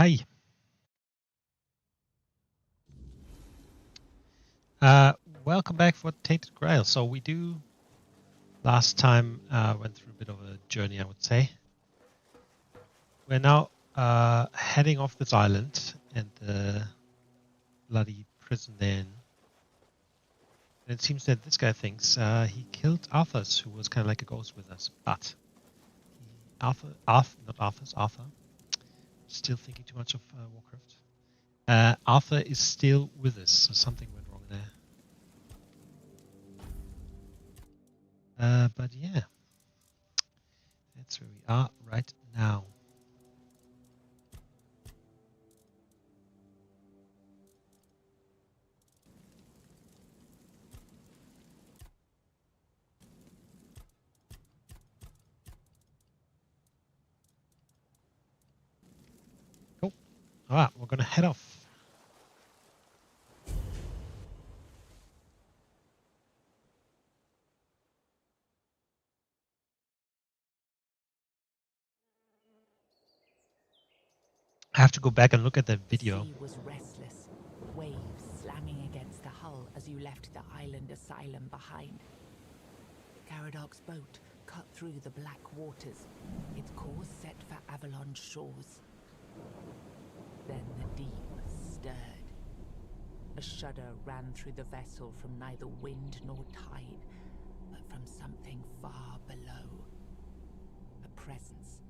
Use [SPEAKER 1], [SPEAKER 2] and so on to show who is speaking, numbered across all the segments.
[SPEAKER 1] Okay. Welcome back for Tainted Grail. So we last time went through a bit of a journey, I would say. We're now heading off this island and the bloody prison then. And it seems that this guy thinks he killed Arthur's, who was kind of like a ghost with us. But Arthur. Still thinking too much of Warcraft. Arthur is still with us, so something went wrong there. But yeah, that's where we are right now. Cool. All right, we're gonna head off. I have to go back and look at that video.
[SPEAKER 2] The sea was restless, waves slamming against the hull as you left the island asylum behind. Garadoc's boat cut through the black waters, its course set for Avalon's shores. Then the deep stirred. A shudder ran through the vessel from neither wind nor tide, but from something far below. A presence,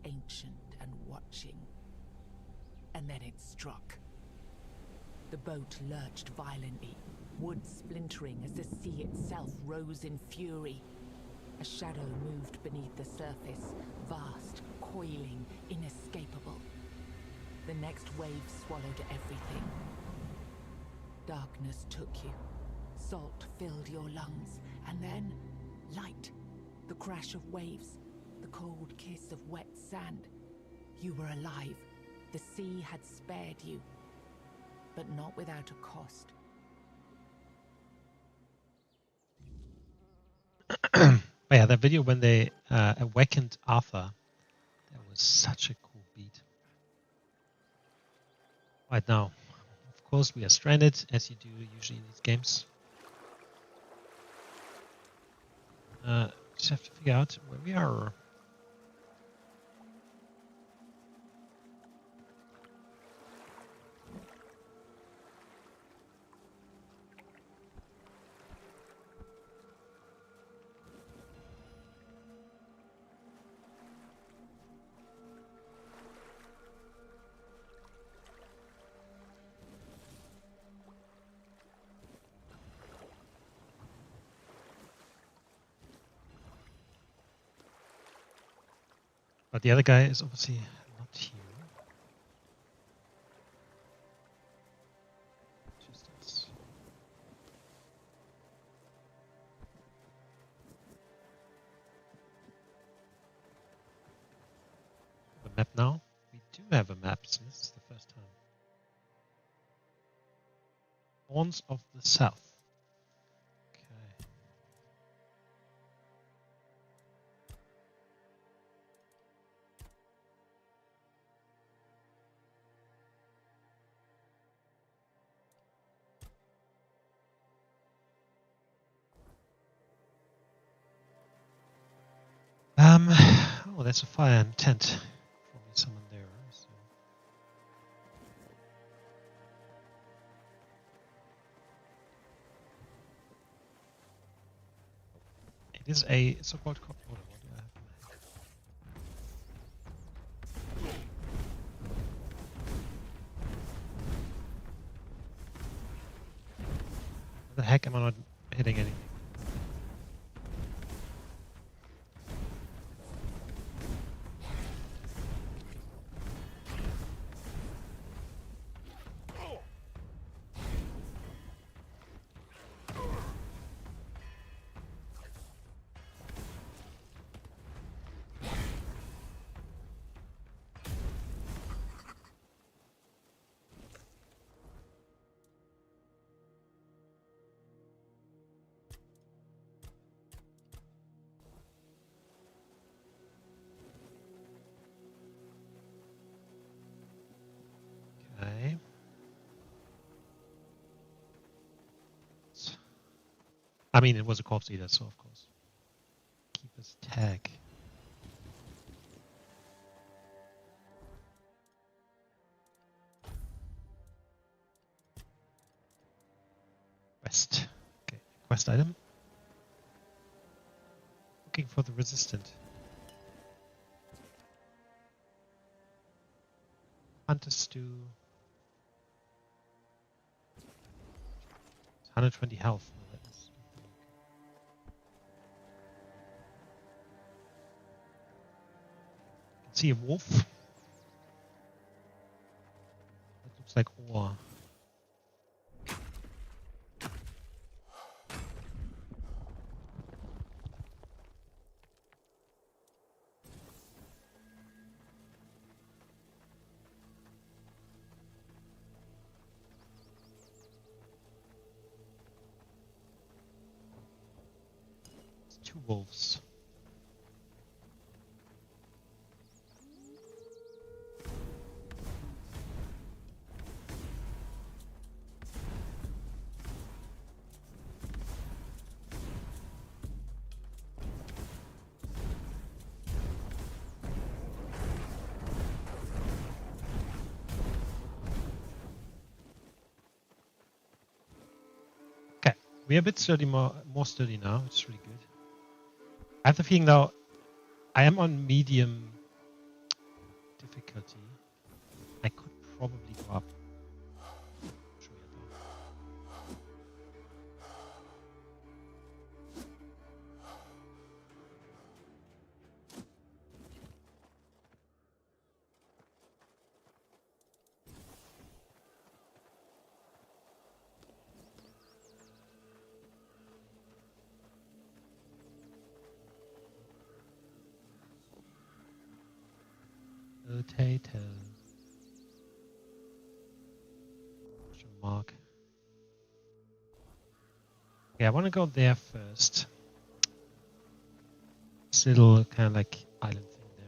[SPEAKER 2] ancient and watching. And then it struck. The boat lurched violently, wood splintering as the sea itself rose in fury. A shadow moved beneath the surface, vast, coiling, inescapable. The next wave swallowed everything. Darkness took you. Salt filled your lungs, and then light. The crash of waves, the cold kiss of wet sand. You were alive. The sea had spared you, but not without a cost.
[SPEAKER 1] Yeah, that video when they awakened Arthur, that was such a cool beat. Right now, of course, we are stranded, as you do usually in these games. Just have to figure out where we are. But the other guy is obviously not here. Just us. The map now? We do have a map, so this is the first time. Horns of the South. Okay. Oh, there's a fire and tent. Probably someone there. So. It is a so-called cop. What do I have? What the heck am I not hitting anything? I mean, it was a corpse eater, so of course. Keeper's tag. Quest. Okay, quest item. Looking for the resistant. Hunter stew. 120 health. Oh, that is... I can see a wolf. That looks like ore. It's 2 wolves. Okay, we're a bit sturdy, more sturdy now, which is really good. I have the feeling though, I am on medium difficulty. I could probably go up. Show you though. Tainted. Mark. Okay, I want to go there first. This little kind of like island thing there.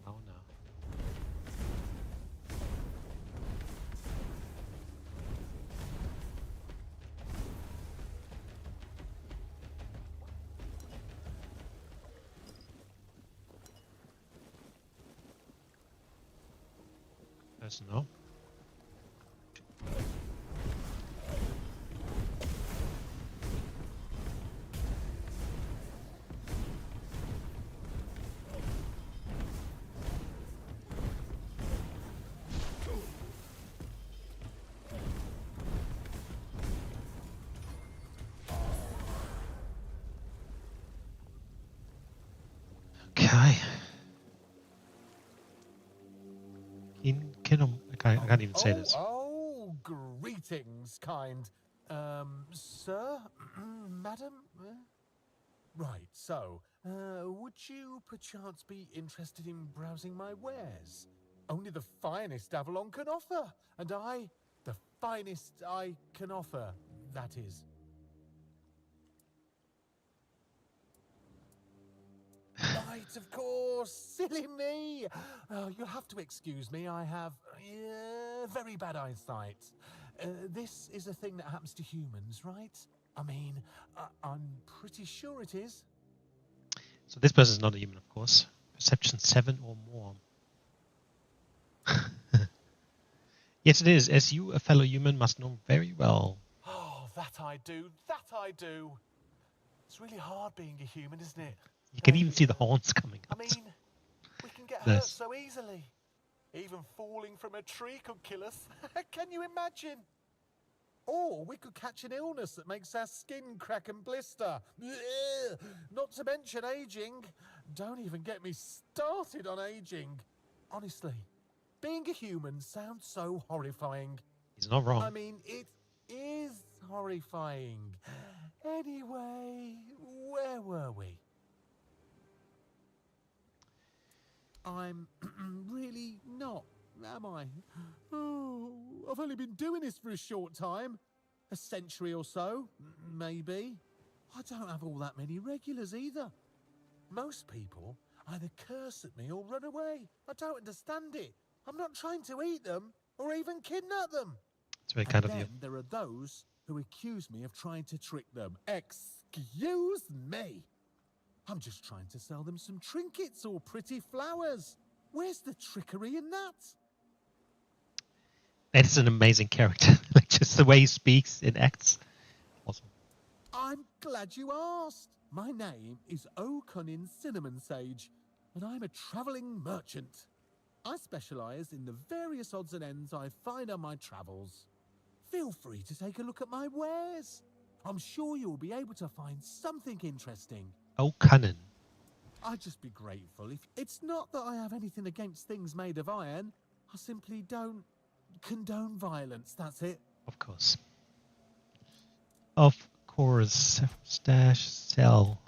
[SPEAKER 1] Oh no. There's no. Okay. I can't even say this.
[SPEAKER 3] Oh, greetings, kind. Sir? Madam? Right, so, would you perchance be interested in browsing my wares? Only the finest Avalon can offer, and the finest I can offer, that is. Right, of course, silly me. You'll have to excuse me, I have very bad eyesight. This is a thing that happens to humans, right? I mean, I'm pretty sure it is.
[SPEAKER 1] So this person is not a human, of course. Perception 7 or more. Yes, it is. As you, a fellow human, must know very well.
[SPEAKER 3] Oh, that I do. It's really hard being a human, isn't it?
[SPEAKER 1] You can even see the horns coming
[SPEAKER 3] I
[SPEAKER 1] out.
[SPEAKER 3] mean, we can get hurt
[SPEAKER 1] This.
[SPEAKER 3] so easily. Even falling from a tree could kill us. Can you imagine? Or we could catch an illness that makes our skin crack and blister. Ugh. Not to mention aging. Don't even get me started on aging. Honestly, being a human sounds so horrifying.
[SPEAKER 1] He's not wrong.
[SPEAKER 3] I mean, it is horrifying. Anyway, where were we? I'm really not, am I? Oh, I've only been doing this for a short time. A century or so, maybe. I don't have all that many regulars either. Most people either curse at me or run away. I don't understand it. I'm not trying to eat them or even kidnap them.
[SPEAKER 1] It's very
[SPEAKER 3] And
[SPEAKER 1] kind of you.
[SPEAKER 3] then there are those who accuse me of trying to trick them. Excuse me. I'm just trying to sell them some trinkets or pretty flowers. Where's the trickery in that?
[SPEAKER 1] That is an amazing character. Like just the way he speaks and acts. Awesome.
[SPEAKER 3] I'm glad you asked. My name is O'Cunnin Cinnamon Sage, and I'm a travelling merchant. I specialise in the various odds and ends I find on my travels. Feel free to take a look at my wares. I'm sure you'll be able to find something interesting.
[SPEAKER 1] Oh, Cunnin.
[SPEAKER 3] I'd just be grateful if... It's not that I have anything against things made of iron. I simply don't condone violence, that's it.
[SPEAKER 1] Of course. Of course. Stash, sell.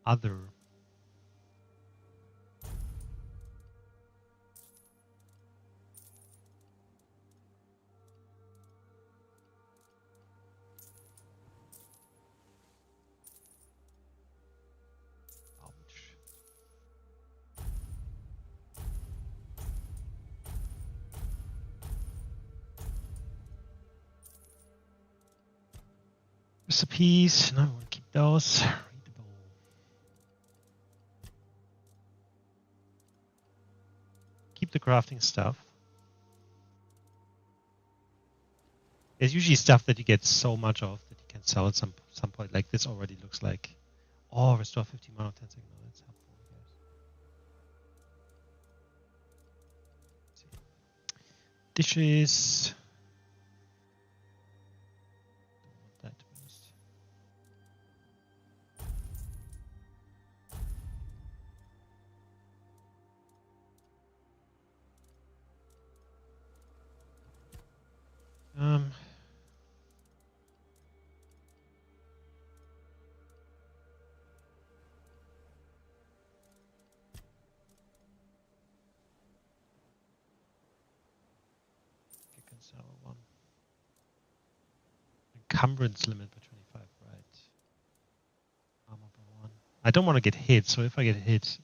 [SPEAKER 1] Other. Recipes. No, I want to keep those. Readable. Keep the crafting stuff. There's usually stuff that you get so much of that you can sell at some point. Like this already looks like. Oh, restore 50 mana of 10 seconds. No, that's helpful, I guess. Let's see. Dishes. Don't want that to be honest. Sour one. Encumbrance limit by 25, right? Armor by 1. I don't want to get hit, so if I get hit,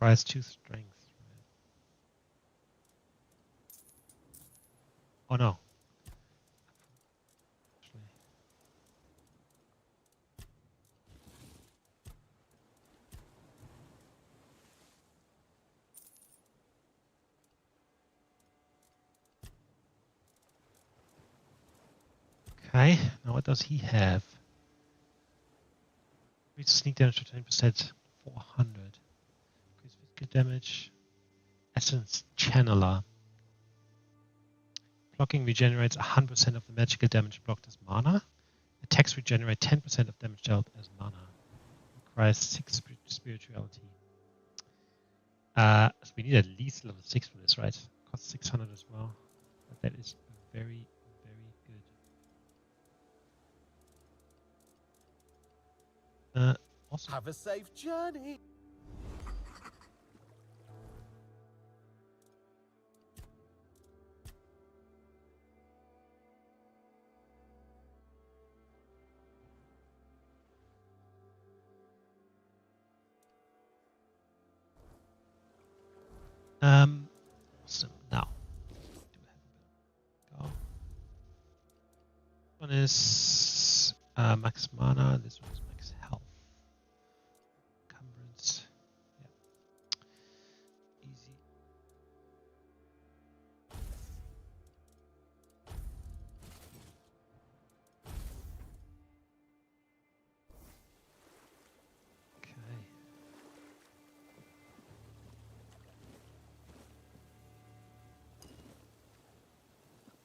[SPEAKER 1] requires 2 strength. Right? Oh no. Actually. Okay, now what does he have? Reach sneak damage to 20%, 400. Increase physical damage. Essence Channeler. Blocking regenerates 100% of the magical damage blocked as mana. Attacks regenerate 10% of damage dealt as mana. Requires 6 spirituality. So we need at least level 6 for this, right? Costs 600 as well. But that is very, very good. Awesome.
[SPEAKER 3] Have a safe journey.
[SPEAKER 1] Awesome. Now, do we have a go? One is max mana. This one is max health. Encumbrance. Yeah. Easy.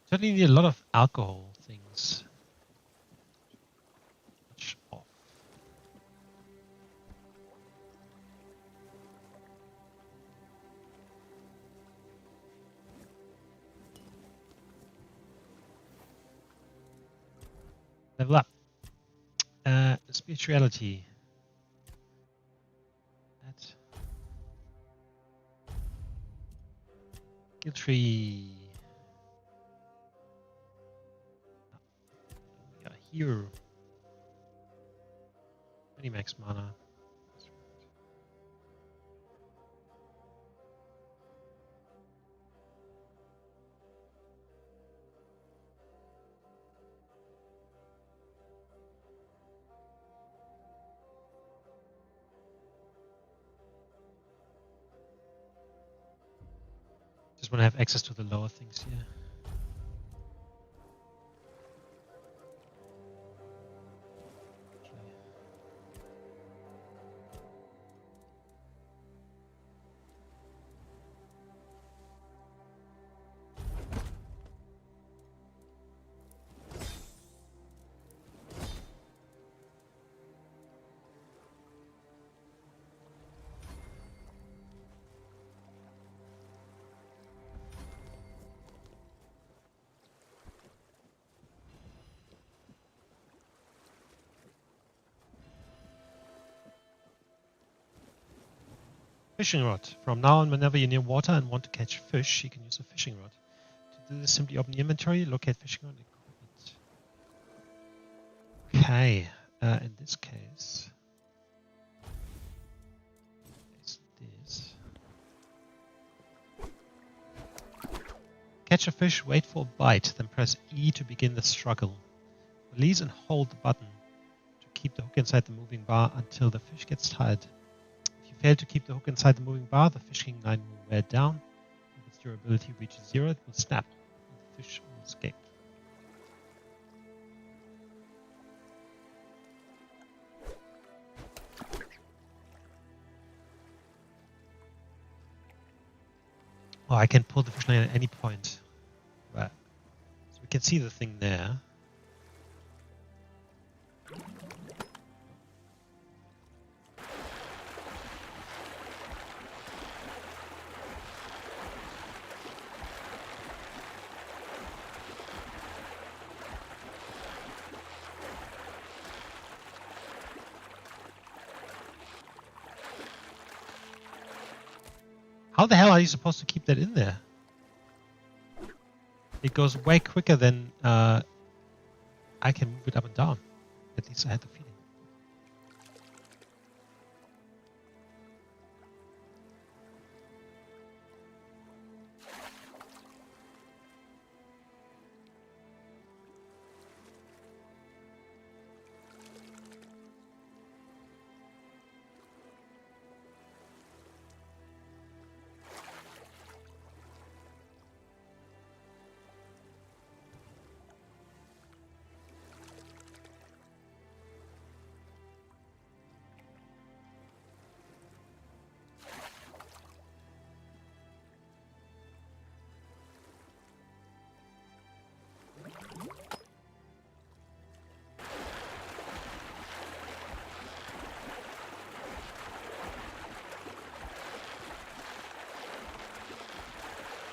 [SPEAKER 1] Certainly need a lot of alcohol things. Switch off. Level up. Spirituality. That. Skill tree. Yeah, here. Max mana. Just want to have access to the lower things here. Fishing rod. From now on, whenever you're near water and want to catch fish, you can use a fishing rod. To do this, simply open the inventory, locate fishing rod, and equip it. Okay, in this case, it's this. Catch a fish, wait for a bite, then press E to begin the struggle. Release and hold the button to keep the hook inside the moving bar until the fish gets tired. If you fail to keep the hook inside the moving bar, the fishing line will wear down. If its durability reaches 0, it will snap, and the fish will escape. Oh, I can pull the fish line at any point. Right. So we can see the thing there. How the hell are you supposed to keep that in there? It goes way quicker than I can move it up and down. At least I had the feeling.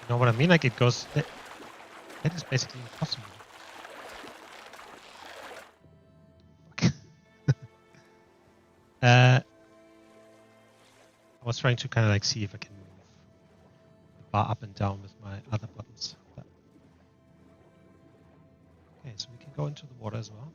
[SPEAKER 1] You know what I mean? Like it goes. That is basically impossible. I was trying to kind of like see if I can move the bar up and down with my other buttons. But... Okay, so we can go into the water as well.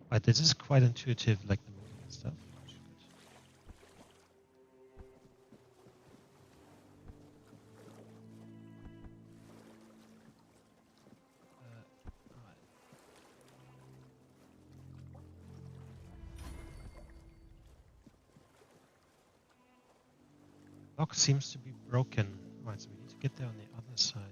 [SPEAKER 1] But this is quite intuitive, like the moving and stuff. Lock seems to be broken. Alright, so we need to get there on the other side.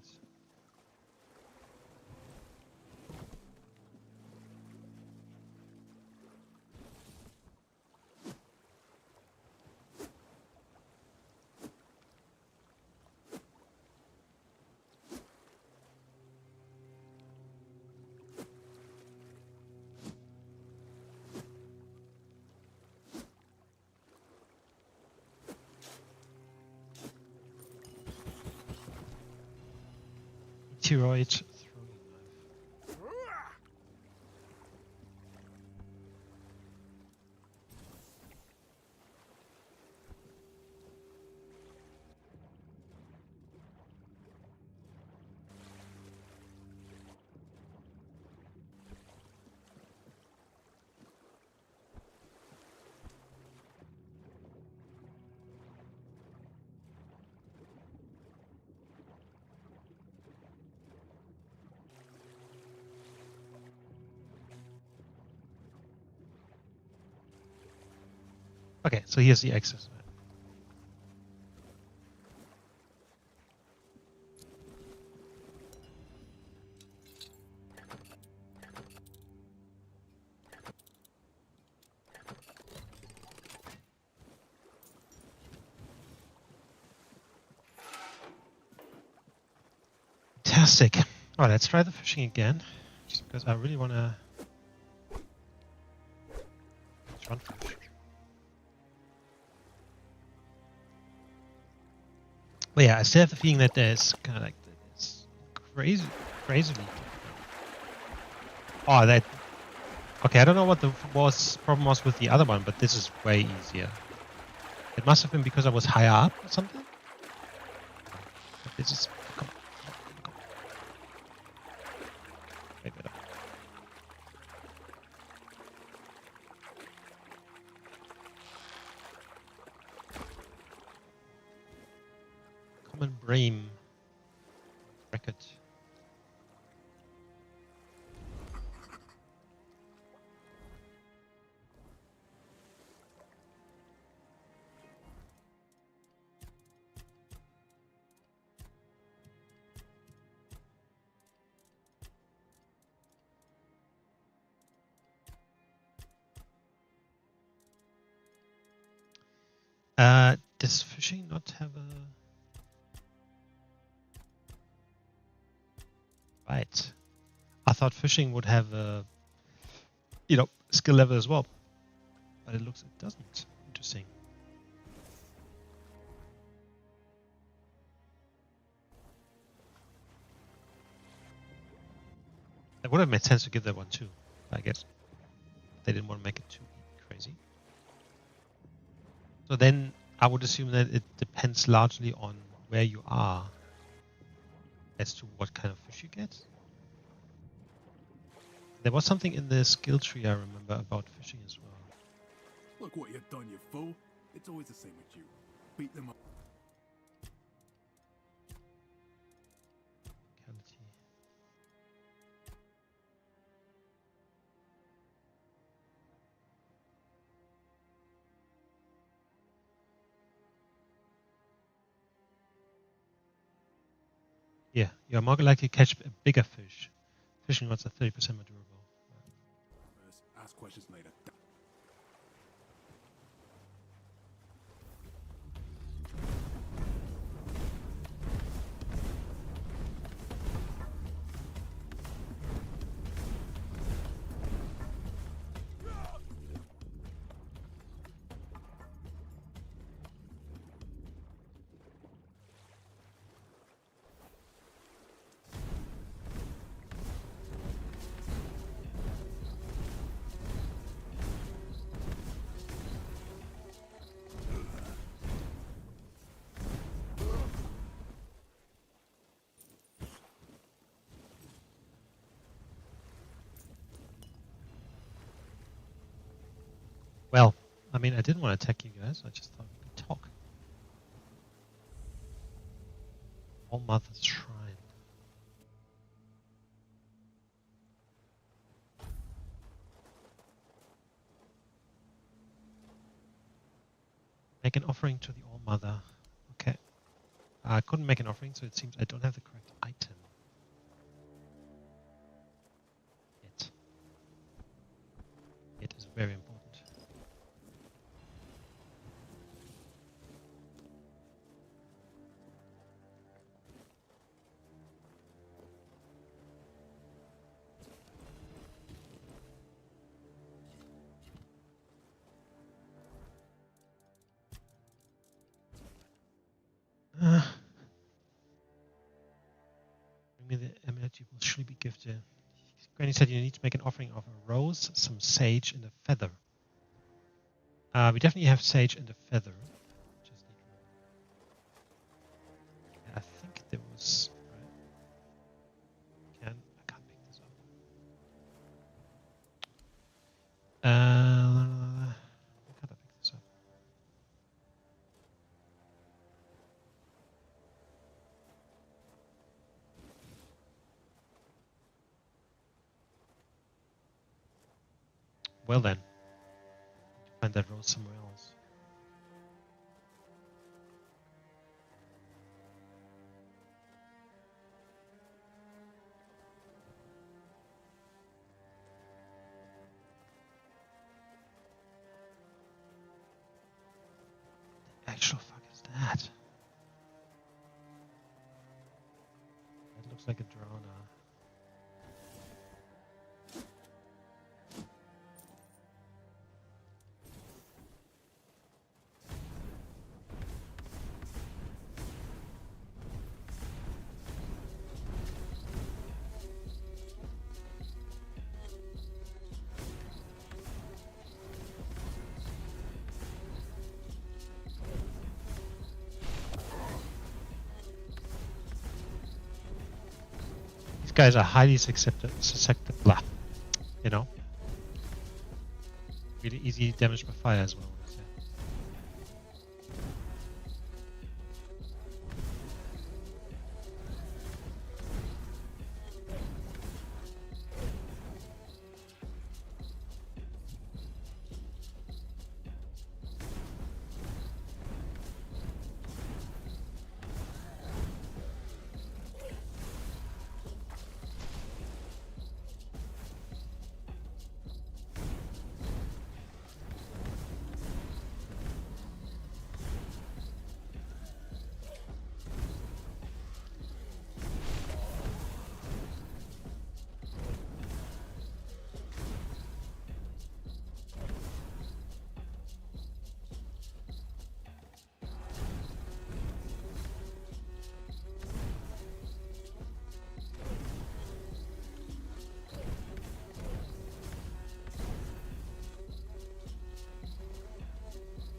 [SPEAKER 1] Meteoroid throwing knife. Okay, so here's the access map. Fantastic. Alright, let's try the fishing again. Just because I really want to run fish. But yeah, I still have the feeling that there's kind of like this crazily. Oh, that. Okay, I don't know what the problem was with the other one, but this is way easier. It must have been because I was higher up or something. But this is. Way better. Common Bream record. Does fishing not have a right? I thought fishing would have a skill level as well, but it doesn't. Interesting. It would have made sense to give that one too, I guess. They didn't want to make it too crazy. So then I would assume that it depends largely on where you are as to what kind of fish you get. There was something in the skill tree I remember about fishing as well.
[SPEAKER 4] Look what you've done, you fool. It's always the same with you. Beat them up.
[SPEAKER 1] Yeah, you are more likely to catch a bigger fish. Fishing rods are 30% more durable.
[SPEAKER 4] Ask questions later.
[SPEAKER 1] Well, I mean, I didn't want to attack you guys. I just thought we could talk. All Mother's Shrine. Make an offering to the All Mother. I couldn't make an offering, so it seems I don't have the correct item. Yet. It is very important. Bring me the amulet you will surely be gifted. Granny said you need to make an offering of a rose, some sage, and a feather. We definitely have sage and a feather. Just need one. I think there was. Right. I can't pick this up. Why can't I pick this up? Well then, find that rose somewhere else. The actual fuck is that? That looks like a drone. These guys are highly susceptible. You know, really easy damage by fire as well.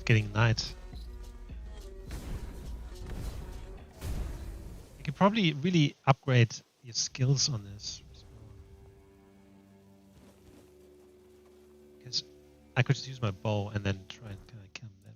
[SPEAKER 1] Getting night. You could probably really upgrade your skills on this. Because I could just use my bow and then try and kind of kill him that way.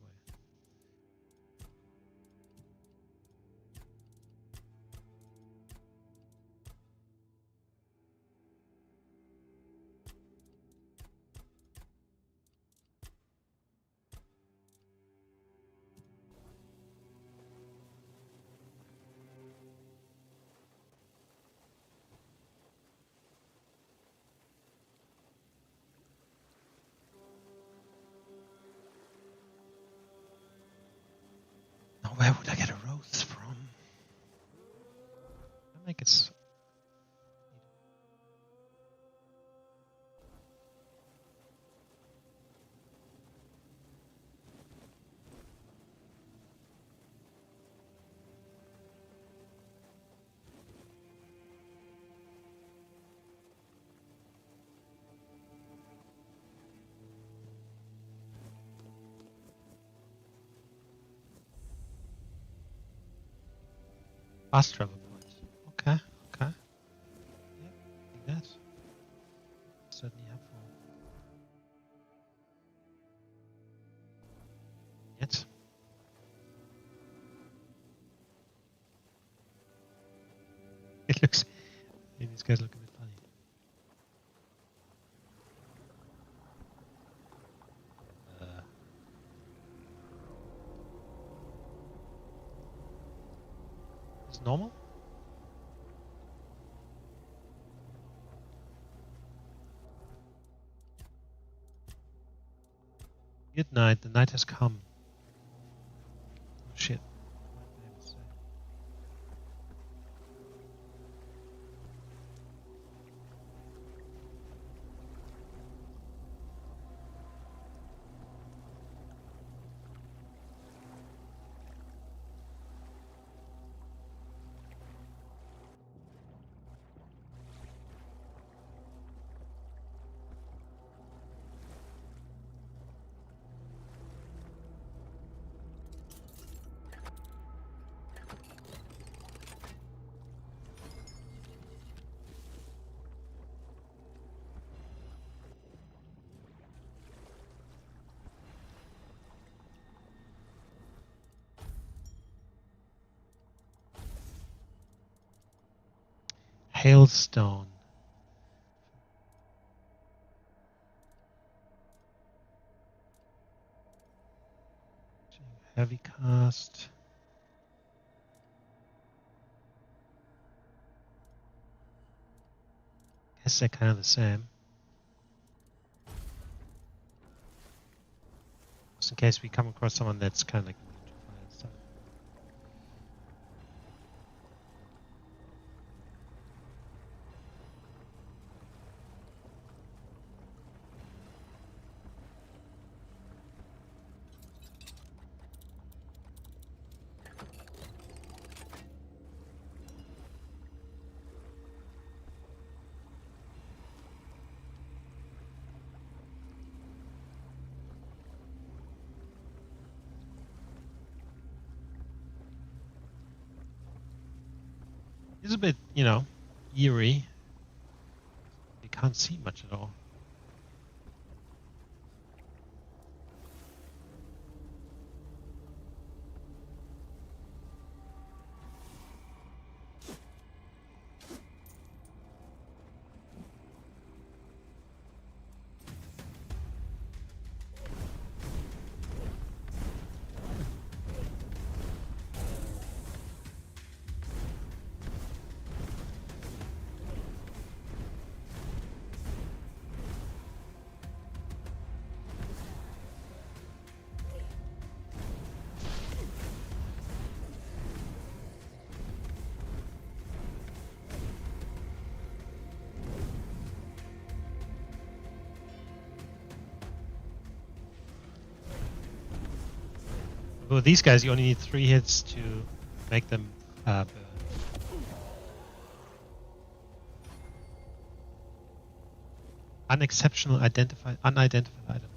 [SPEAKER 1] Now, where would I get a rose from? I think it's. Fast travel points. Okay, okay. Yep, I think that's certainly helpful. Yet. It looks. These guys look a bit funny. It's normal? Good night. The night has come. Oh shit. Hailstone. Heavy cast. Guess they're kind of the same. Just in case we come across someone that's kind of like immune to fire and stuff. It's a bit, you know, eerie. You can't see much at all. Well, these guys, you only need 3 hits to make them burn. Unidentified item.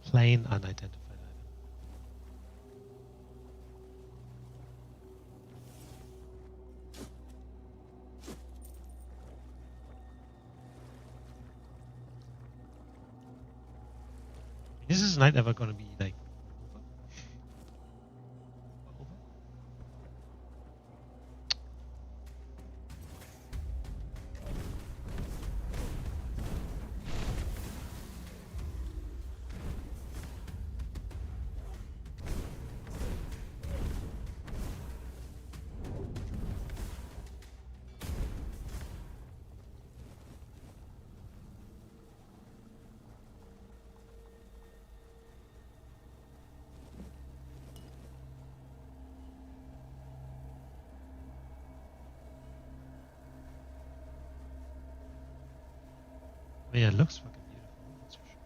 [SPEAKER 1] Plain unidentified item. Is this night ever going to be like over? Yeah, it looks fucking beautiful. That's for sure.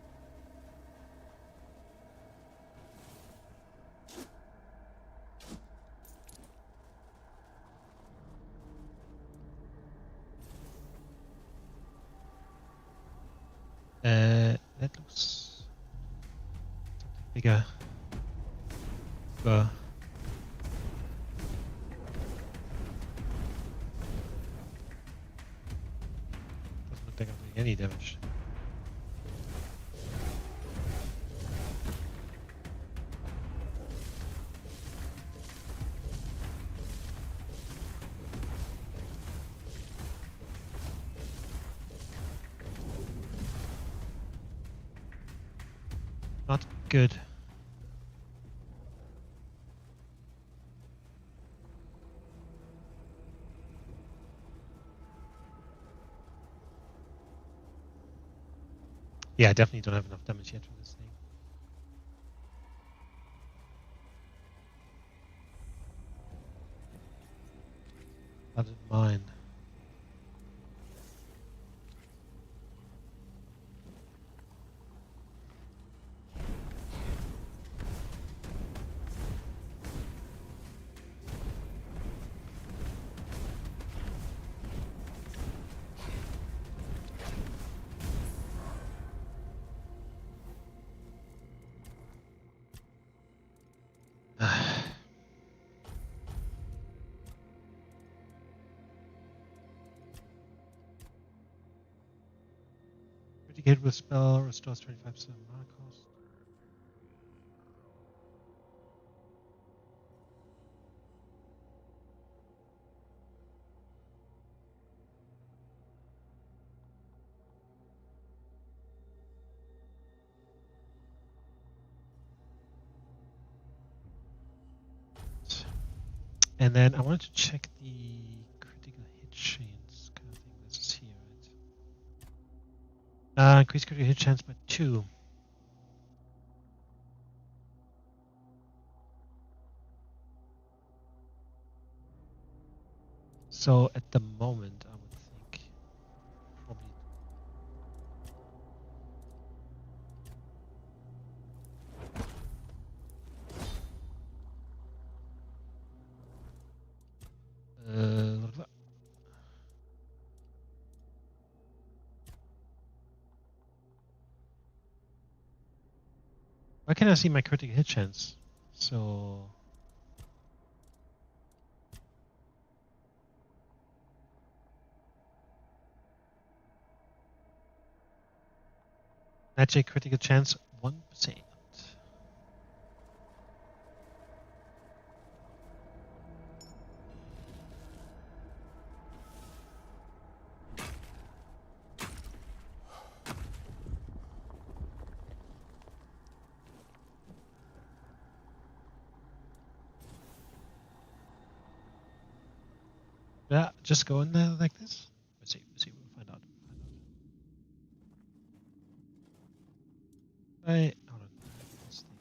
[SPEAKER 1] That looks something bigger. Doesn't look like I'm doing any damage. not good. Yeah, I definitely don't have enough damage yet for this thing. Flooded mine. Critical hit with spell restores 25% mana cost. And then I wanted to check the critical hit chance. I think this is here, right? Increase critical hit chance by 2. So at the moment, I would think probably. Why can't I see my critical hit chance? So magic critical chance 1%. Yeah, just go in there like this. Let's see, we'll find out. Right, hold on. This thing.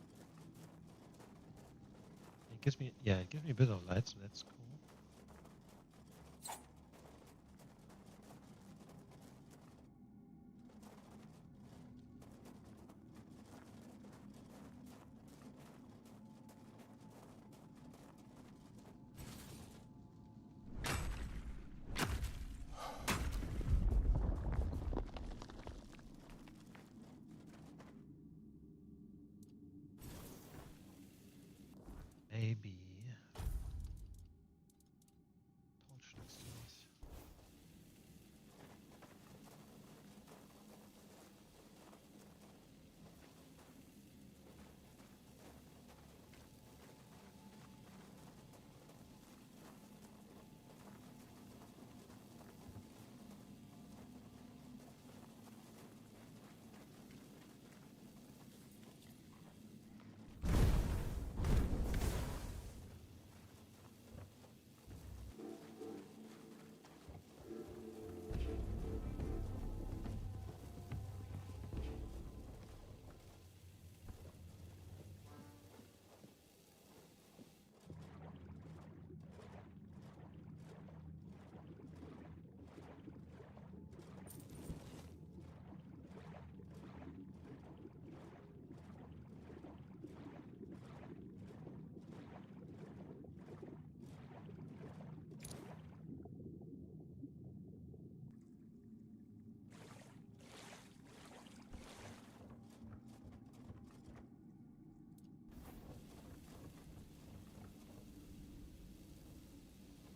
[SPEAKER 1] It gives me, yeah, it gives me a bit of light, so that's cool. Maybe. Torch next to this.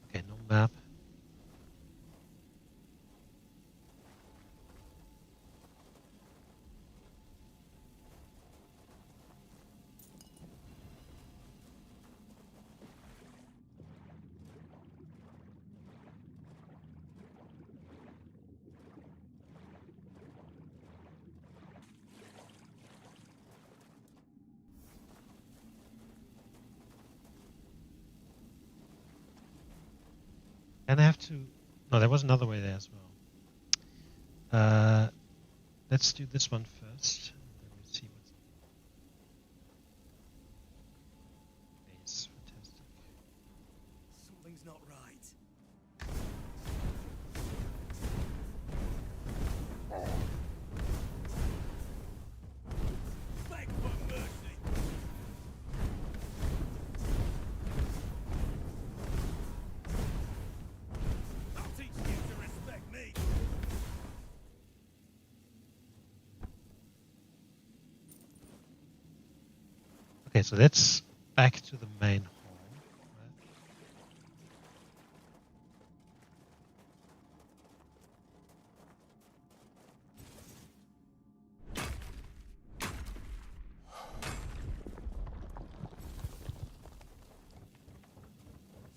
[SPEAKER 1] Okay, no map. And I have to... No, there was another way there as well. Let's do this one first. And then we'll see what's... Nice, fantastic.
[SPEAKER 4] Something's not right. Beg for mercy. I'll teach you to respect me.
[SPEAKER 1] Okay, so let's back to the main hall. Right?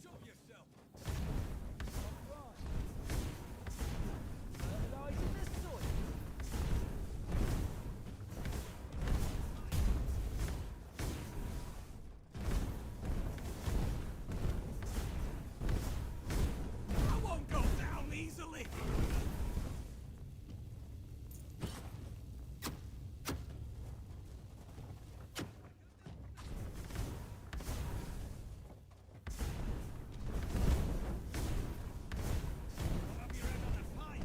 [SPEAKER 4] Show yourself. I won't go down easily. I'll have your head on a pike.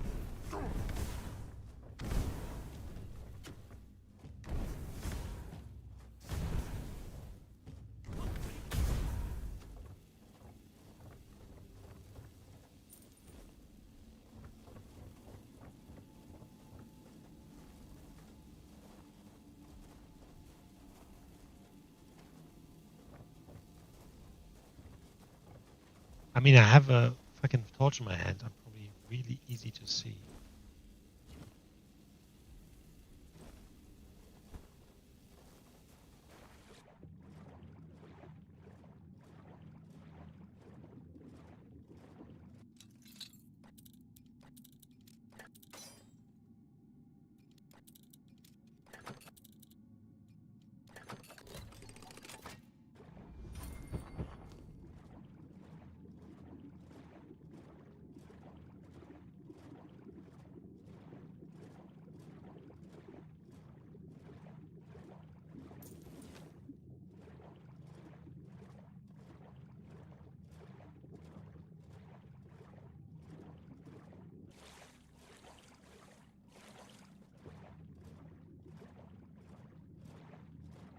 [SPEAKER 1] I mean, I have a fucking torch in my hand. I'm probably really easy to see.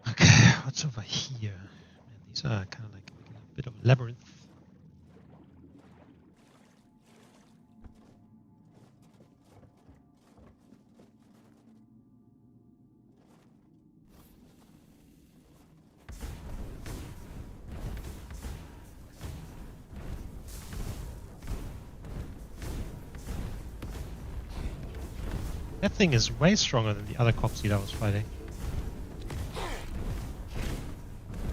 [SPEAKER 1] Okay, what's over here? Man, these are kind of like a bit of a labyrinth. That thing is way stronger than the other copsy that I was fighting.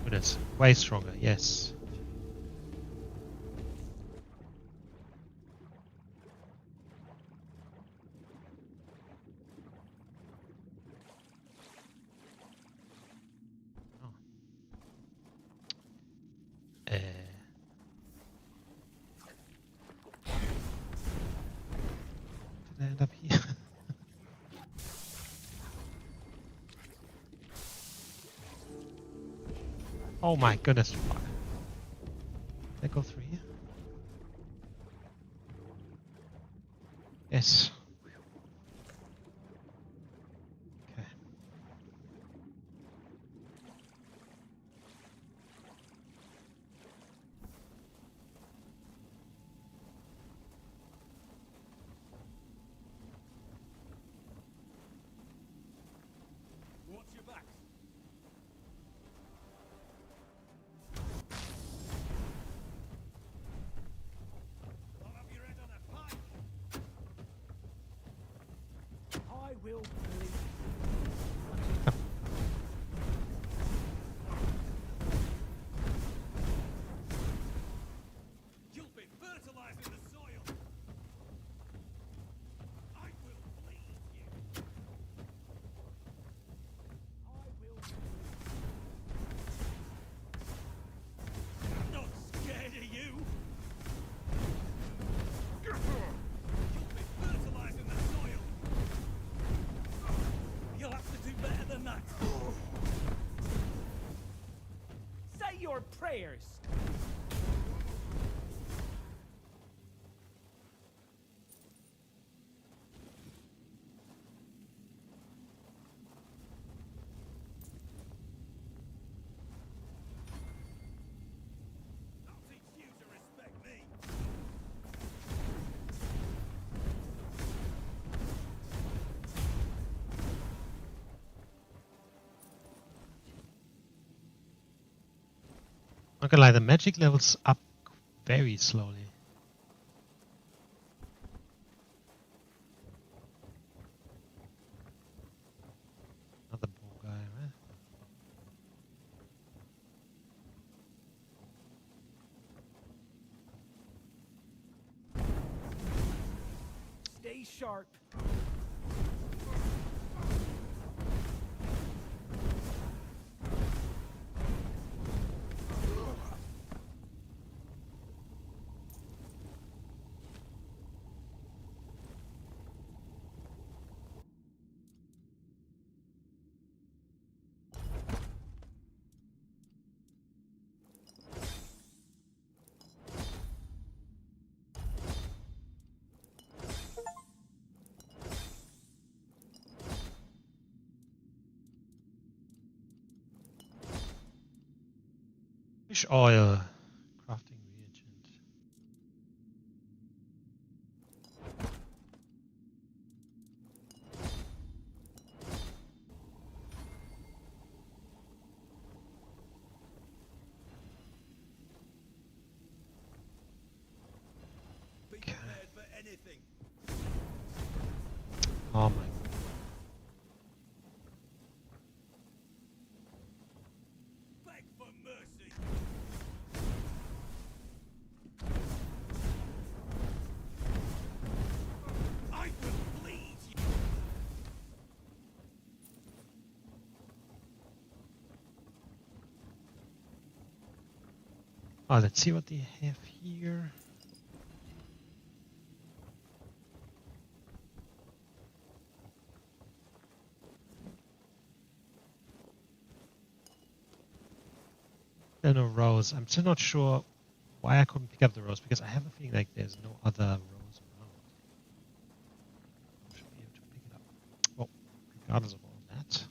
[SPEAKER 1] Goodness, way stronger, yes. Oh. Did I end up here? Oh my goodness, fuck. Did I go through here? Yes. Okay.
[SPEAKER 4] Watch your backs. I'll have your head on a pike. I will bleed. You'll be fertilizing the soil. I will bleed you. I will bleed. I'm not scared of you.
[SPEAKER 5] prayers.
[SPEAKER 4] I'll teach you to respect me.
[SPEAKER 1] Not gonna lie, the magic levels up very slowly. Another bull guy, right?
[SPEAKER 5] Stay sharp.
[SPEAKER 1] Fish oil. Crafting reagent.
[SPEAKER 4] Be
[SPEAKER 1] Okay.
[SPEAKER 4] prepared for anything.
[SPEAKER 1] Oh my god.
[SPEAKER 4] Beg for mercy. I will bleed you.
[SPEAKER 1] Oh, let's see what they have here. There are no rose. I'm still not sure why I couldn't pick up the rose, because I have a feeling like there's no other rose around. I should be able to pick it up. Well, regardless of all that.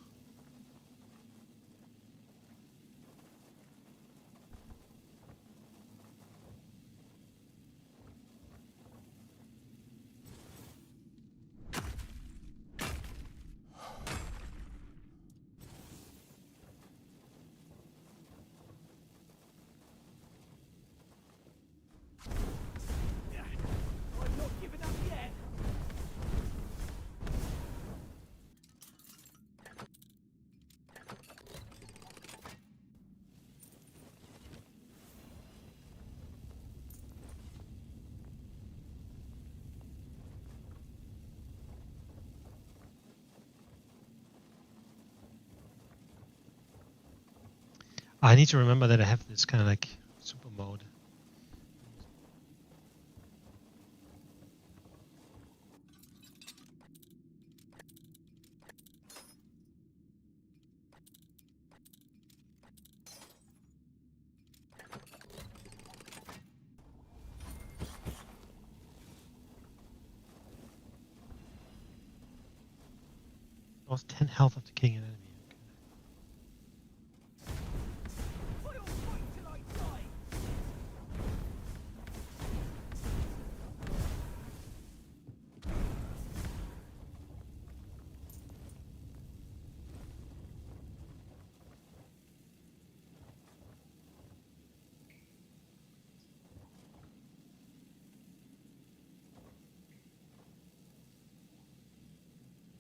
[SPEAKER 5] I'm not giving up yet.
[SPEAKER 1] I need to remember that I have this kind of like super mode. Lost 10 health of the king and enemy. Okay.
[SPEAKER 5] I'll fight till I die.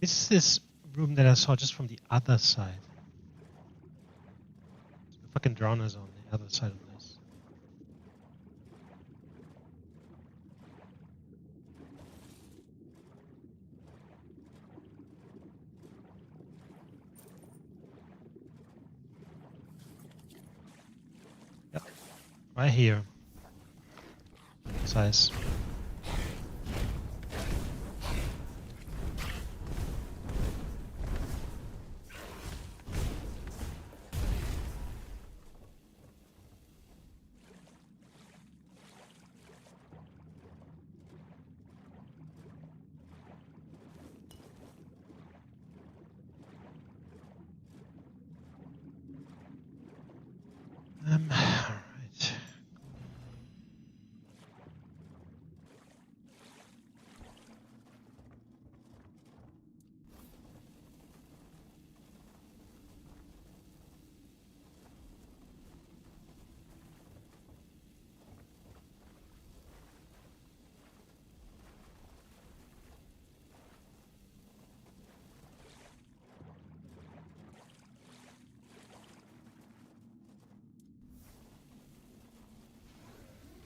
[SPEAKER 1] This is this room that I saw just from the other side. The fucking drowners on the other side of this. Yep. Right here. Size.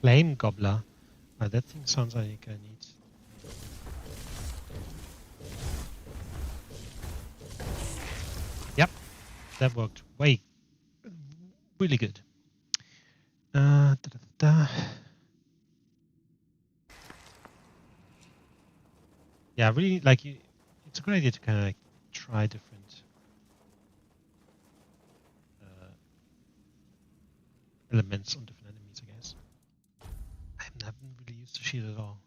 [SPEAKER 1] Flame Gobbler. That thing sounds like I need. Yep, that worked. Really good. Yeah, really like you. It's a good idea to kind of like try different elements on different enemies, I guess. I haven't really used the shield at all.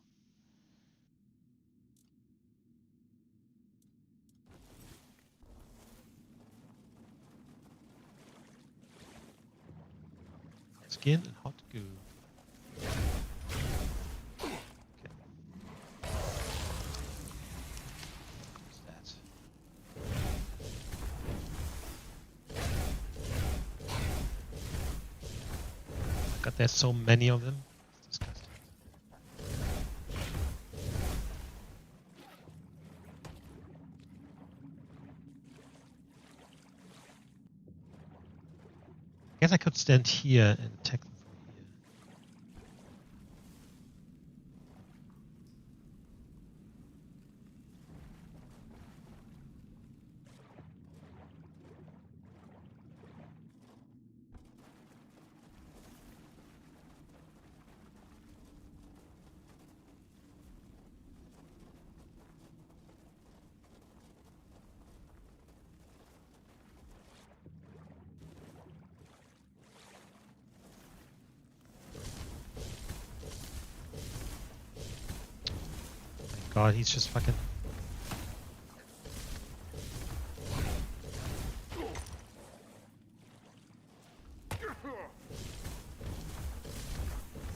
[SPEAKER 1] Skin and hot goo. Okay. What's that? Oh God, there's so many of them. It's disgusting. I guess I could stand here and attack them from here. God, he's just fucking.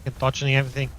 [SPEAKER 1] Fucking dodging everything.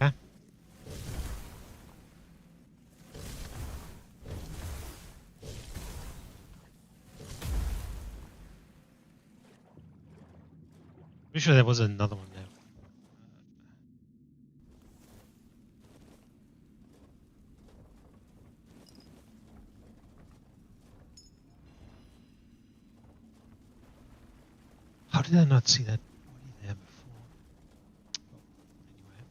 [SPEAKER 1] Okay. Pretty sure there was another one there. How did I not see that body there before? Oh, anyway.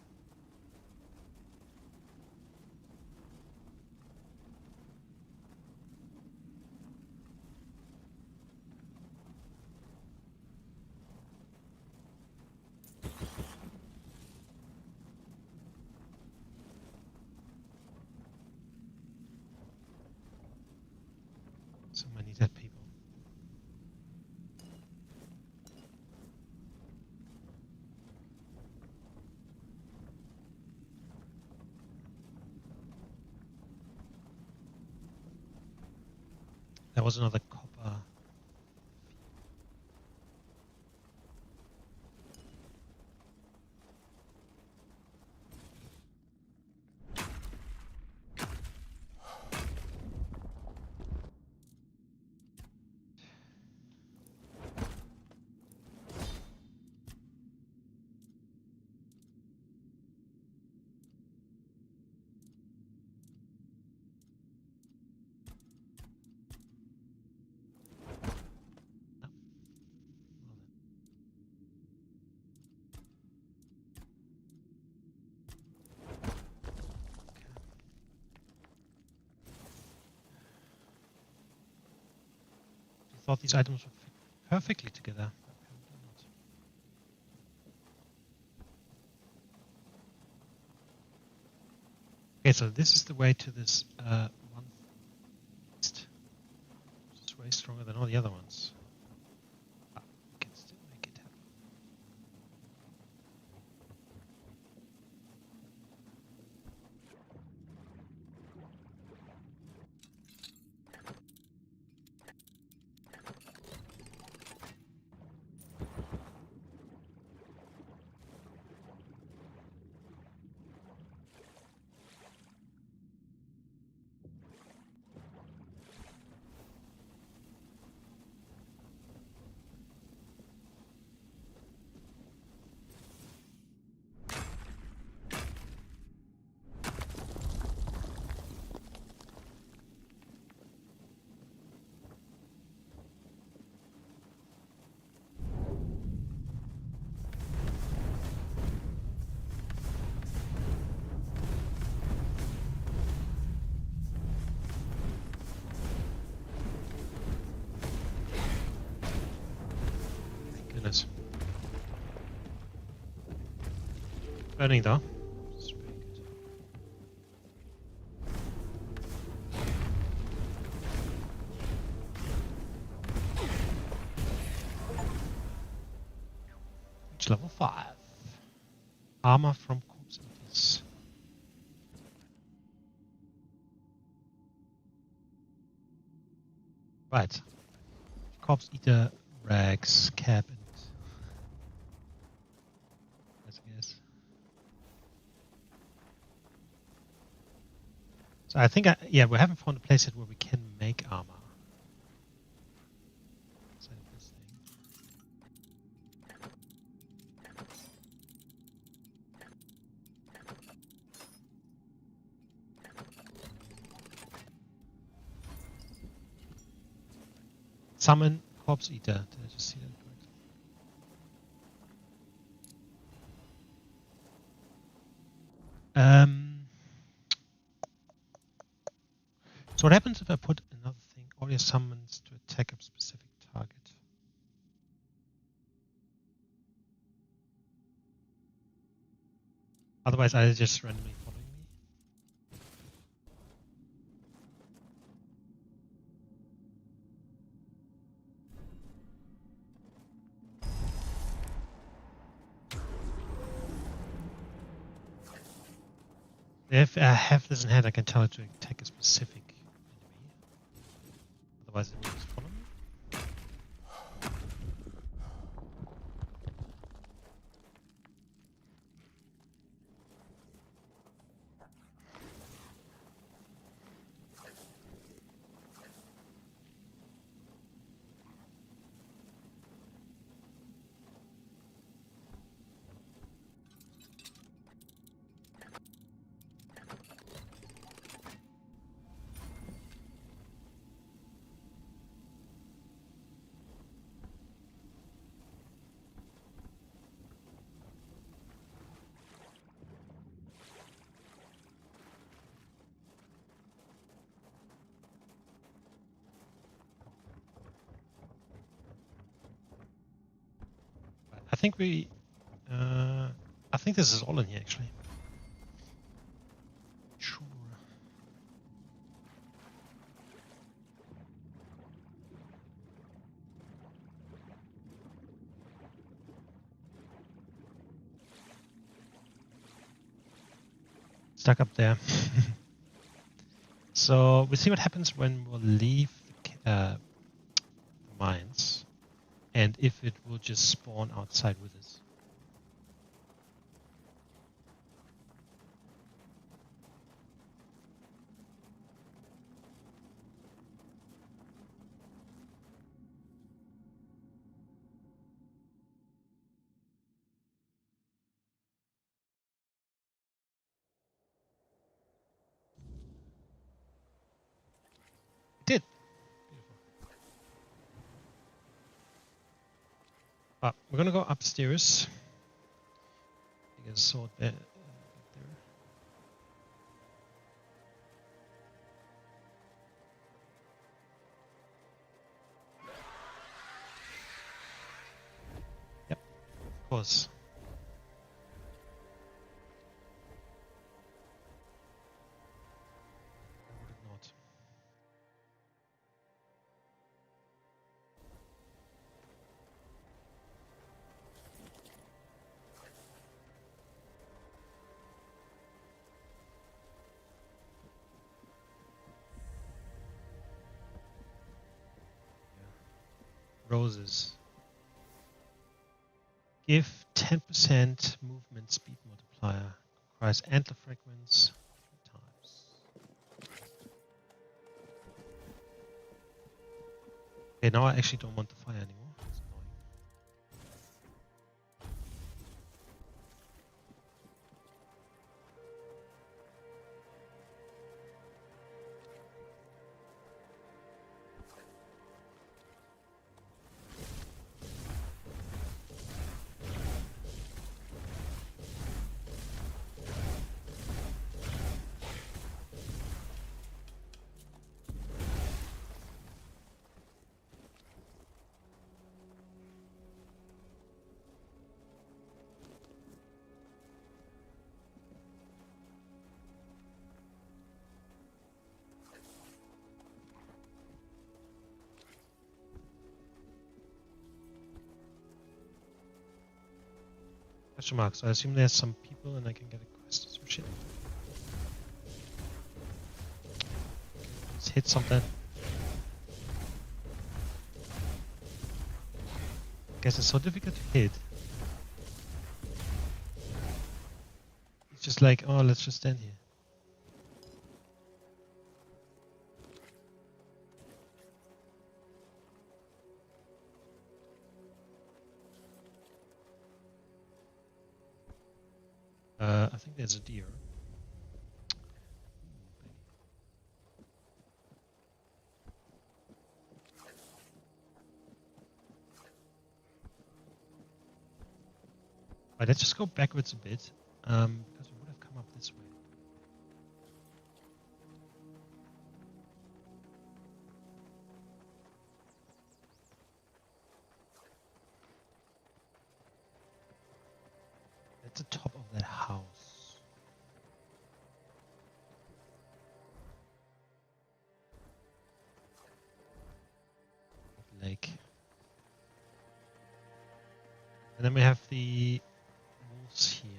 [SPEAKER 1] So many dead people. There was another copper. No. Well then. Okay. I thought these items would fit perfectly together. Apparently not. Okay, so this is the way to this one east. way stronger than all the other ones. Ah, we can still make it happen. Goodness. Burning though. It's pretty good. Reach level 5. Armor from corpse eaters. Right. Corpse eater rags, cap, and I guess. So I think, yeah, we haven't found a place yet where we can make armor. Inside of this thing. Summon corpse eater. Did I just see that correct? So what happens if I put another thing? Audio summons to attack a specific target. Otherwise, I'll just randomly following me. If I have this in hand, I can tell it to attack a specific enemy. Otherwise, it will just follow me. I think we. I think this is all in here actually. Sure. Stuck up there. So we see what happens when we'll leave the mines, and if it will just spawn outside with us. It did. Beautiful. We're gonna go upstairs. Get a sword there. Yep, of course. Or would it not? roses. Give 10% movement speed multiplier. Requires antler fragments 3 times. Okay, now I actually don't want the fire anymore. That's annoying. Question mark. So I assume there's some people and I can get a quest or some shit. Let's hit something. Guess it's so difficult to hit. It's just like, oh, let's just stand here. I think there's a deer. Right, let's just go backwards a bit, because we would have come up this way. That's the top of that house. Lake. And then we have the wolves here.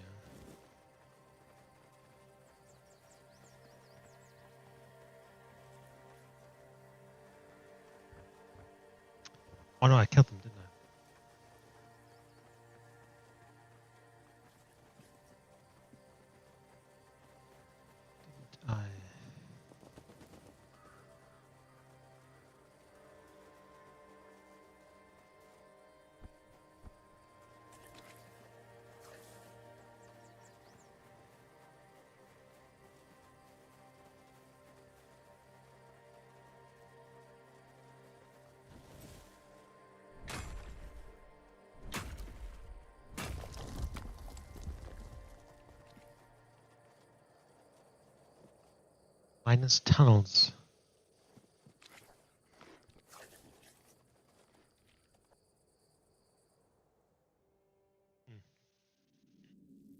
[SPEAKER 1] Oh no, I killed them, didn't I? Didn't I? Minus tunnels.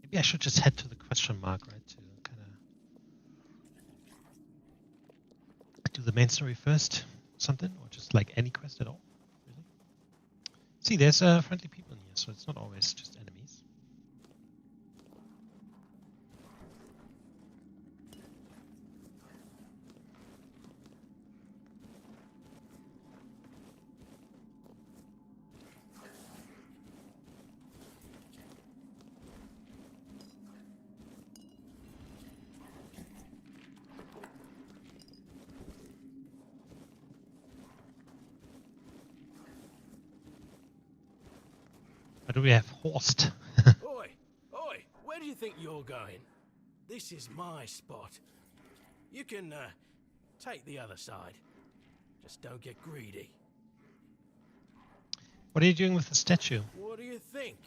[SPEAKER 1] Maybe I should just head to the question mark, right? To kind of do the main story first, or something, or just like any quest at all. Really? See, there's friendly people in here, so it's not always just enemies. What do we have? Horst.
[SPEAKER 5] Oi, oi, where do you think you're going? This is my spot. You can, take the other side. Just don't get greedy.
[SPEAKER 1] What are you doing with the statue?
[SPEAKER 5] What do you think?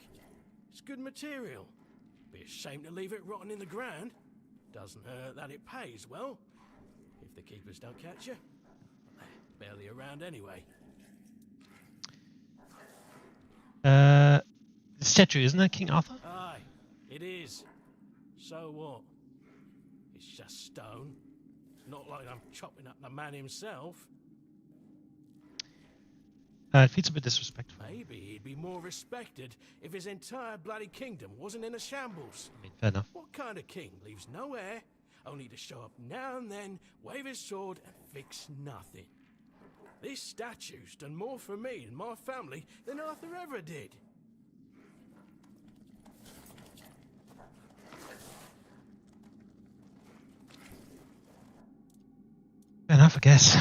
[SPEAKER 5] It's good material. Be a shame to leave it rotting in the ground. Doesn't hurt that it pays well. If the keepers don't catch you. They're barely around anyway.
[SPEAKER 1] The statue, isn't it King Arthur?
[SPEAKER 5] Aye, it is. So what? It's just stone. Not like I'm chopping up the man himself.
[SPEAKER 1] It feels a bit disrespectful.
[SPEAKER 5] Maybe he'd be more respected if his entire bloody kingdom wasn't in a shambles.
[SPEAKER 1] I mean, fair enough.
[SPEAKER 5] What kind of king leaves no heir, only to show up now and then, wave his sword, and fix nothing? This statue's done more for me and my family than Arthur ever did.
[SPEAKER 1] Fair enough, I guess.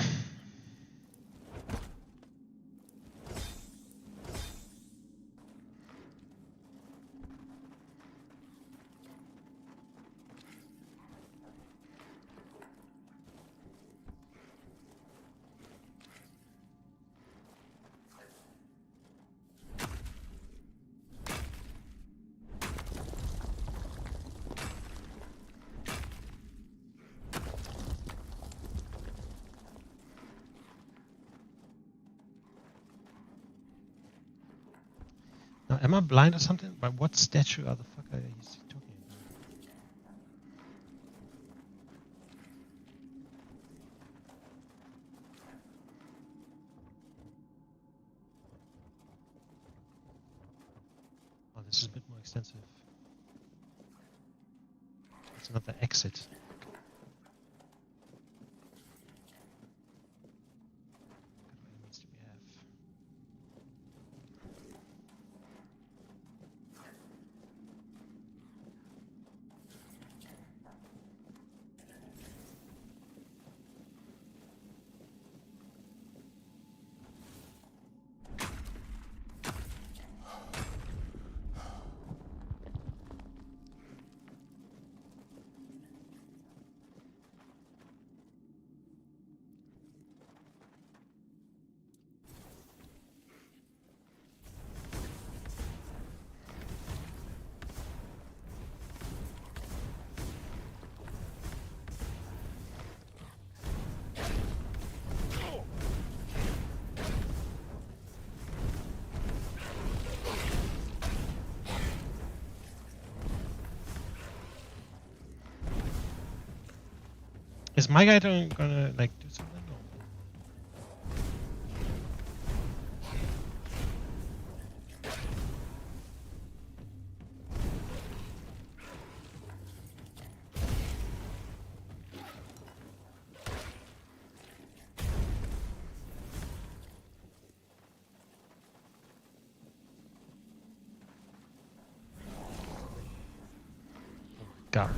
[SPEAKER 1] Now, am I blind or something? But what statue are the fuck are you talking about? Oh, this is a bit more extensive. It's not the exit. What else do we have? Is my guy gonna like do something? Or? God.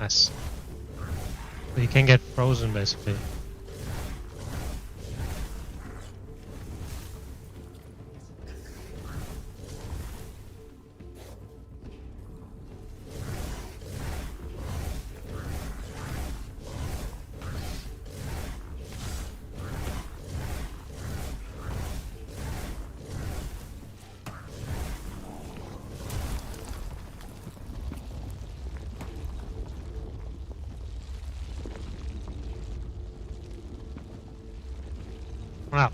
[SPEAKER 1] Nice. So you can get frozen basically. Wow.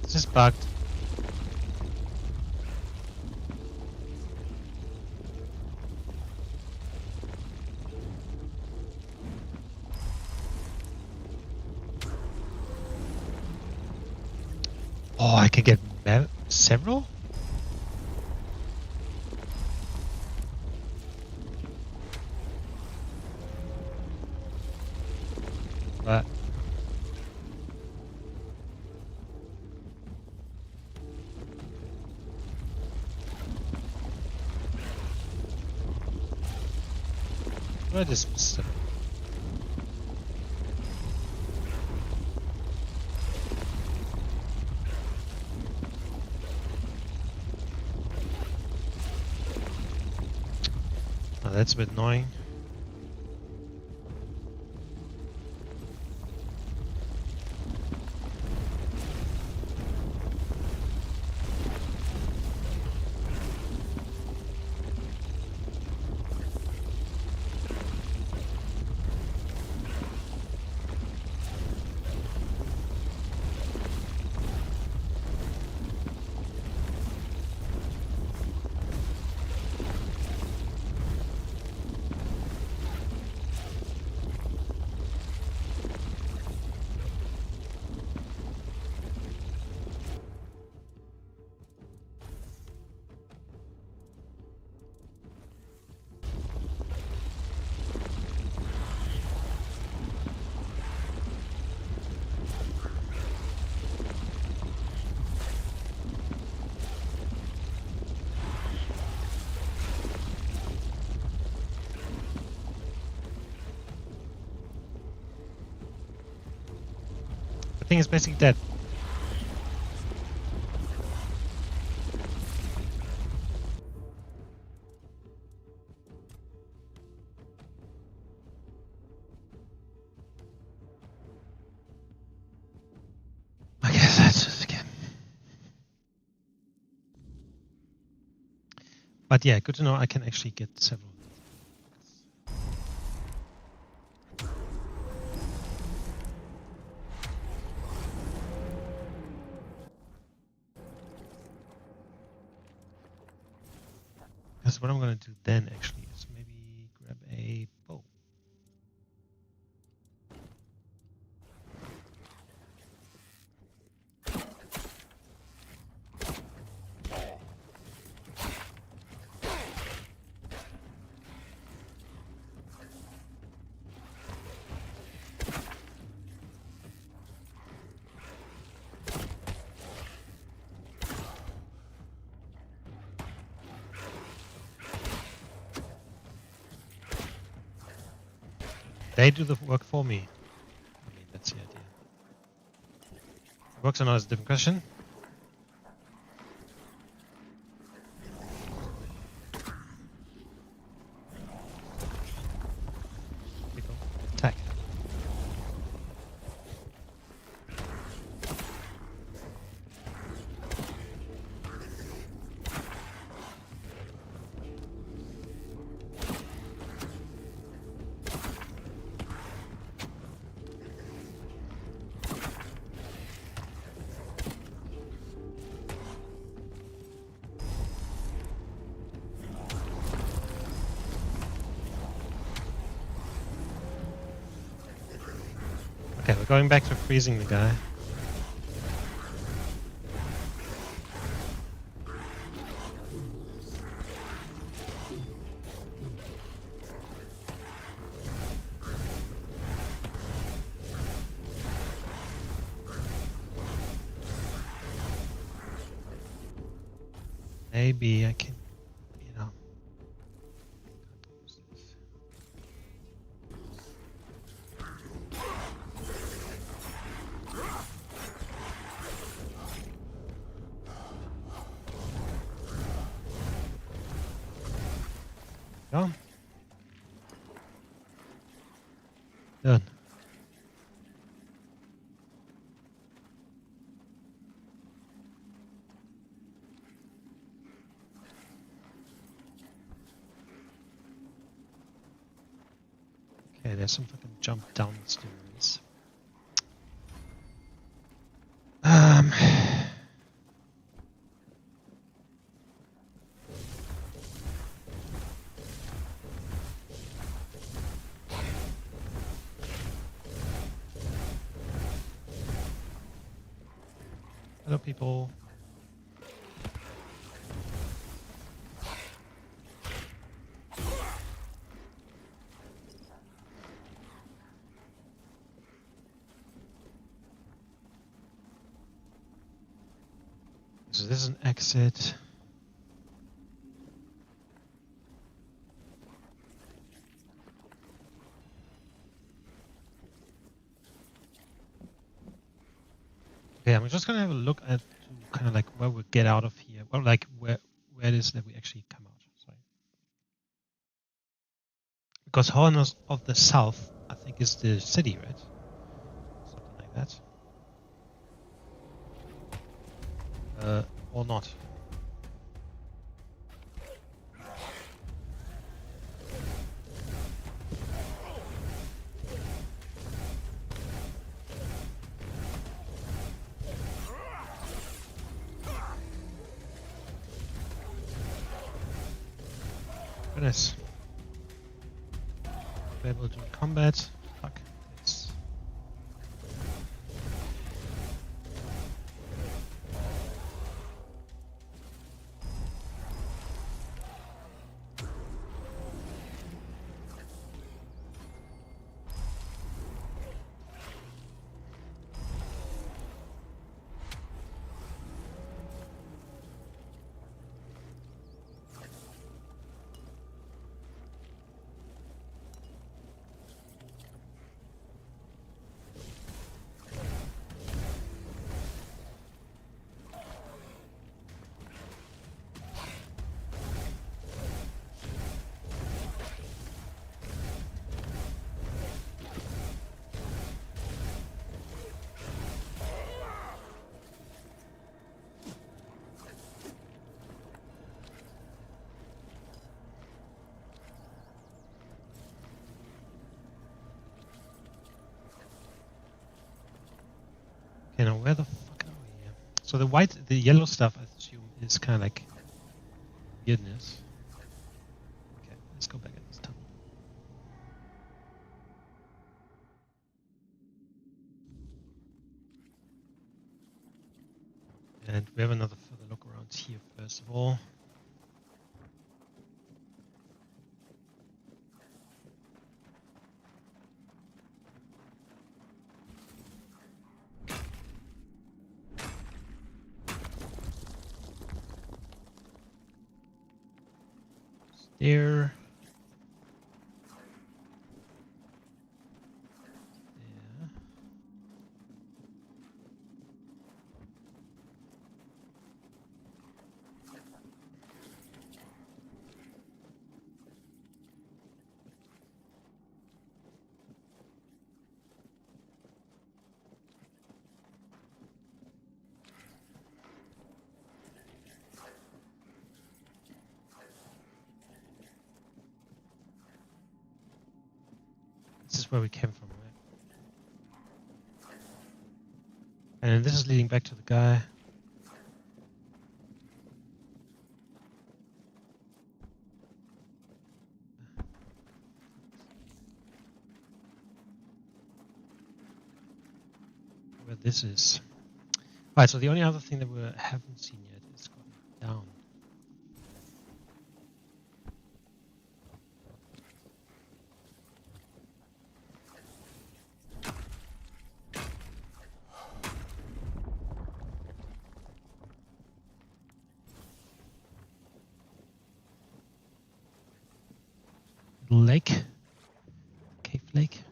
[SPEAKER 1] It's just bugged. Oh, I can get several? But I just missed it. Oh, that's a bit annoying. The thing is basically dead. I guess that's just again. But yeah, good to know I can actually get several. Because what I'm going to do then actually is maybe grab a bow. They do the work for me. I mean, that's the idea. Works or not is a different question. People attack. Okay, we're going back to freezing the guy. Maybe I can, you know. Go. Done. Okay, there's some fucking jump downstairs. Hello, people. So this is an exit. Okay, I'm just gonna have a look at kind of like where we get out of here. Well, like where it is that we actually come out. Because Horns of the South, I think, is the city, right? Something like that. Or not. Goodness. Be able to combat. Fuck. It's... Okay, now where the fuck are we here? So the yellow stuff, I assume, is kind of like weirdness. Okay, let's go back at this tunnel. And we have another further look around here first of all. There. Yeah. This is where we came from, right? And this is leading back to the guy. Where this is. Right, so the only other thing that we haven't seen yet is going down. Lake. Cave lake.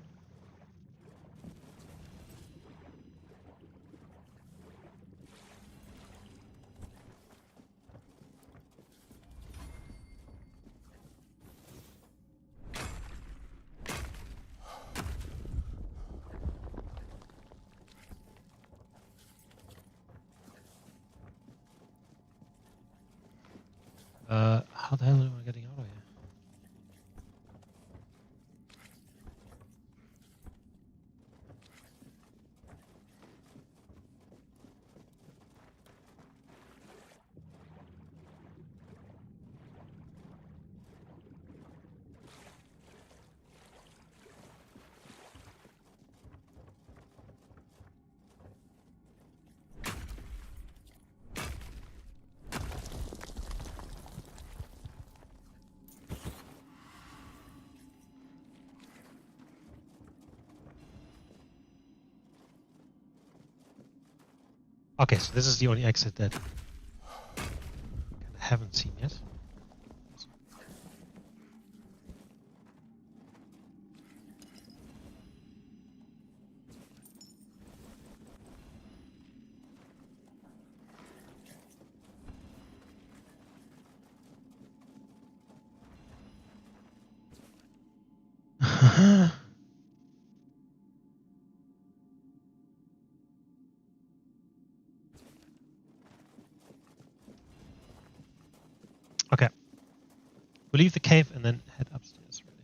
[SPEAKER 1] How the hell am I getting out of here? Okay, so this is the only exit that I haven't seen yet. Okay. We'll leave the cave and then head upstairs, really.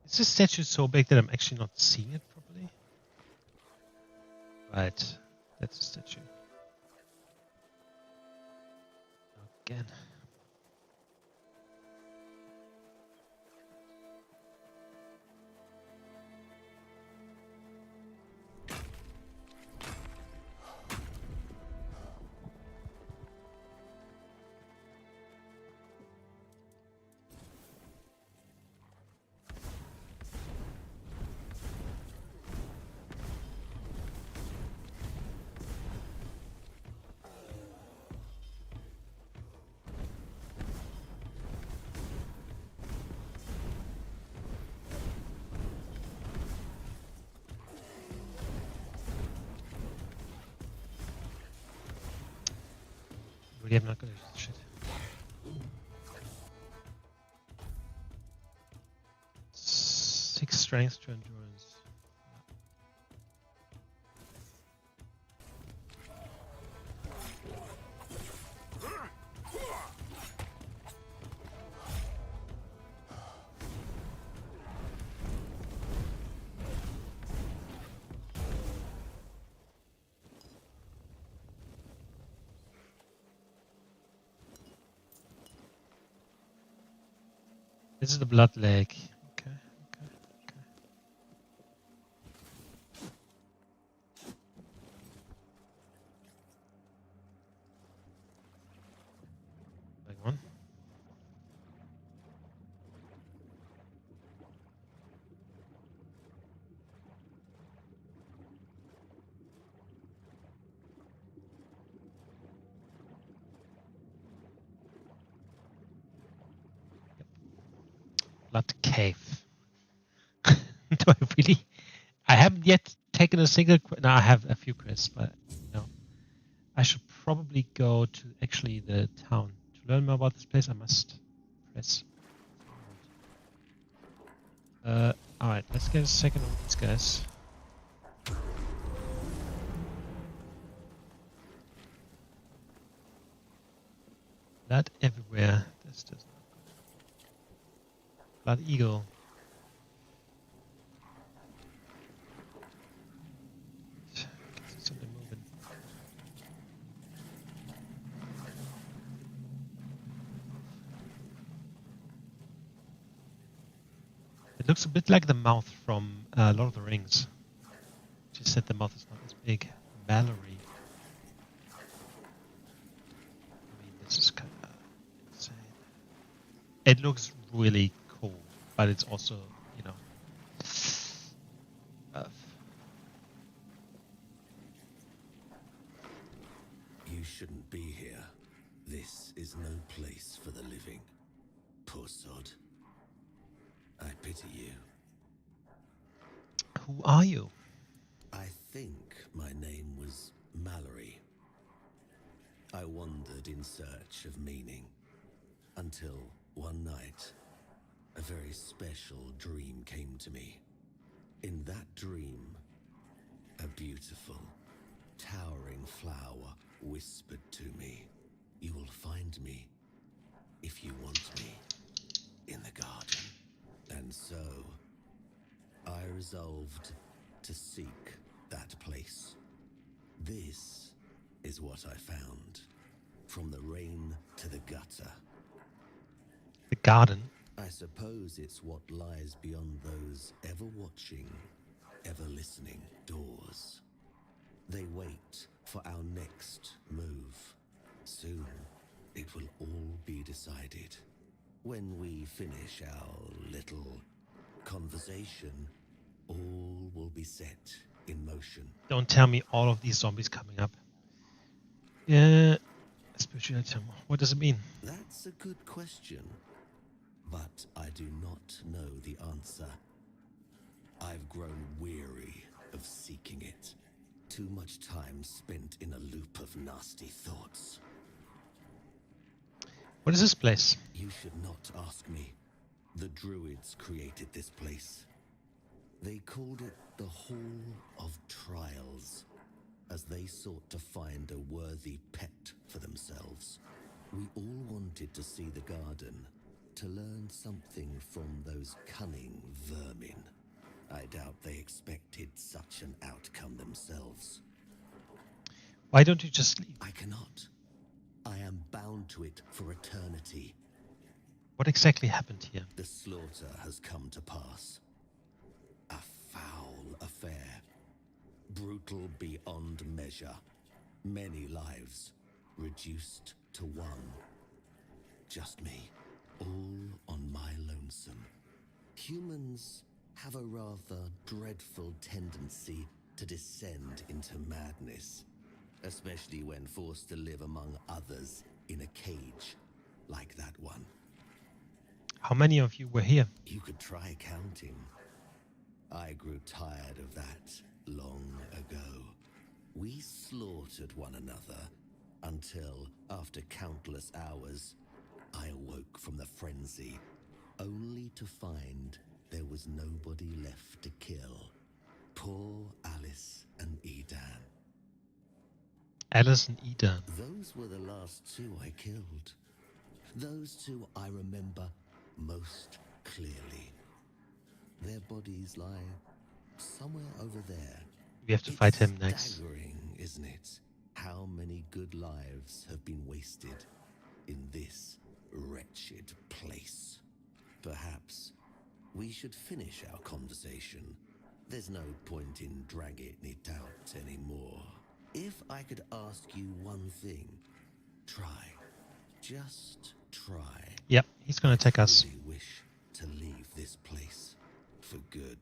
[SPEAKER 1] Is this statue so big that I'm actually not seeing it properly? Right, that's a statue. Again. Really, I'm not gonna shit. 6 strength to endurance. This is the blood lake. Okay, okay, okay. Back one. Blood cave. Do I really? I haven't yet taken a single. No, I have a few quests, but no. I should probably go to actually the town to learn more about this place. I must press. All right, let's get a second on these guys. Blood everywhere. This does not good. Blood eagle. Something moving. It looks a bit like the mouth from Lord of the Rings. She said the mouth is not as big. Mallory. I mean, this is kind of insane. It looks really cool, but it's also, you know,
[SPEAKER 6] You shouldn't be here. This is no place for the living. Poor sod. I pity you.
[SPEAKER 1] Who are you?
[SPEAKER 6] I think my name was Mallory. I wandered in search of meaning until one night a very special dream came to me. In that dream, a beautiful, towering flower whispered to me, "You will find me if you want me in the garden." And so I resolved to seek that place. This is what I found. From the rain to the gutter.
[SPEAKER 1] The garden.
[SPEAKER 6] I suppose it's what lies beyond those ever watching, ever listening doors. They wait for our next move. Soon it will all be decided. When we finish our little conversation, all will be set in motion.
[SPEAKER 1] Don't tell me all of these zombies coming up. Yeah, spirituality. What does it mean?
[SPEAKER 6] That's a good question, but I do not know the answer. I've grown weary of seeking it. Too much time spent in a loop of nasty thoughts.
[SPEAKER 1] What is this place?
[SPEAKER 6] You should not ask me. The Druids created this place. They called it the Hall of Trials, as they sought to find a worthy pet for themselves. We all wanted to see the garden, to learn something from those cunning vermin. I doubt they expected such an outcome themselves.
[SPEAKER 1] Why don't you just leave?
[SPEAKER 6] I cannot. I am bound to it for eternity.
[SPEAKER 1] What exactly happened here?
[SPEAKER 6] The slaughter has come to pass. A foul affair. Brutal beyond measure. Many lives reduced to one. Just me, all on my lonesome. Humans have a rather dreadful tendency to descend into madness, especially when forced to live among others in a cage like that one.
[SPEAKER 1] How many of you were here?
[SPEAKER 6] You could try counting. I grew tired of that long ago. We slaughtered one another until, after countless hours, I awoke from the frenzy, only to find there was nobody left to kill. Poor Alice and Edan.
[SPEAKER 1] Alice and Eden.
[SPEAKER 6] Those were the last two I killed. Those two I remember most clearly. Their bodies lie somewhere over there.
[SPEAKER 1] We have to fight him next.
[SPEAKER 6] It's staggering, isn't it? How many good lives have been wasted in this wretched place? Perhaps we should finish our conversation. There's no point in dragging it out anymore. If I could ask you one thing, try. Just try.
[SPEAKER 1] Yep, he's gonna attack us.
[SPEAKER 6] I really wish to leave this place for good.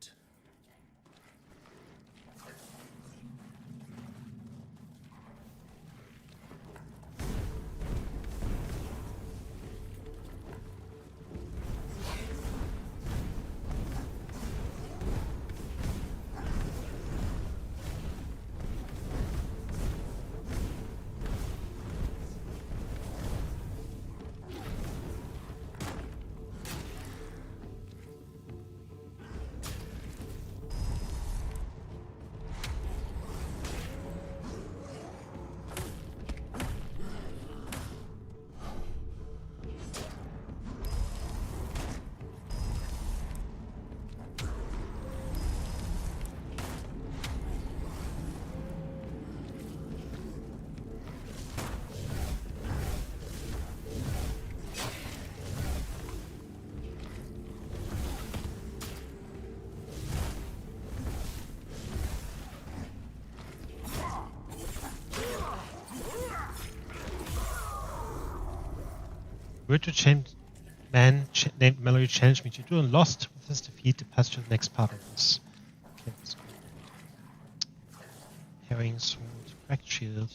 [SPEAKER 1] Virtual man named Mallory challenged me to do and lost. With this defeat, to pass to the next part of this. Okay, let's go. Herring sword, cracked shield.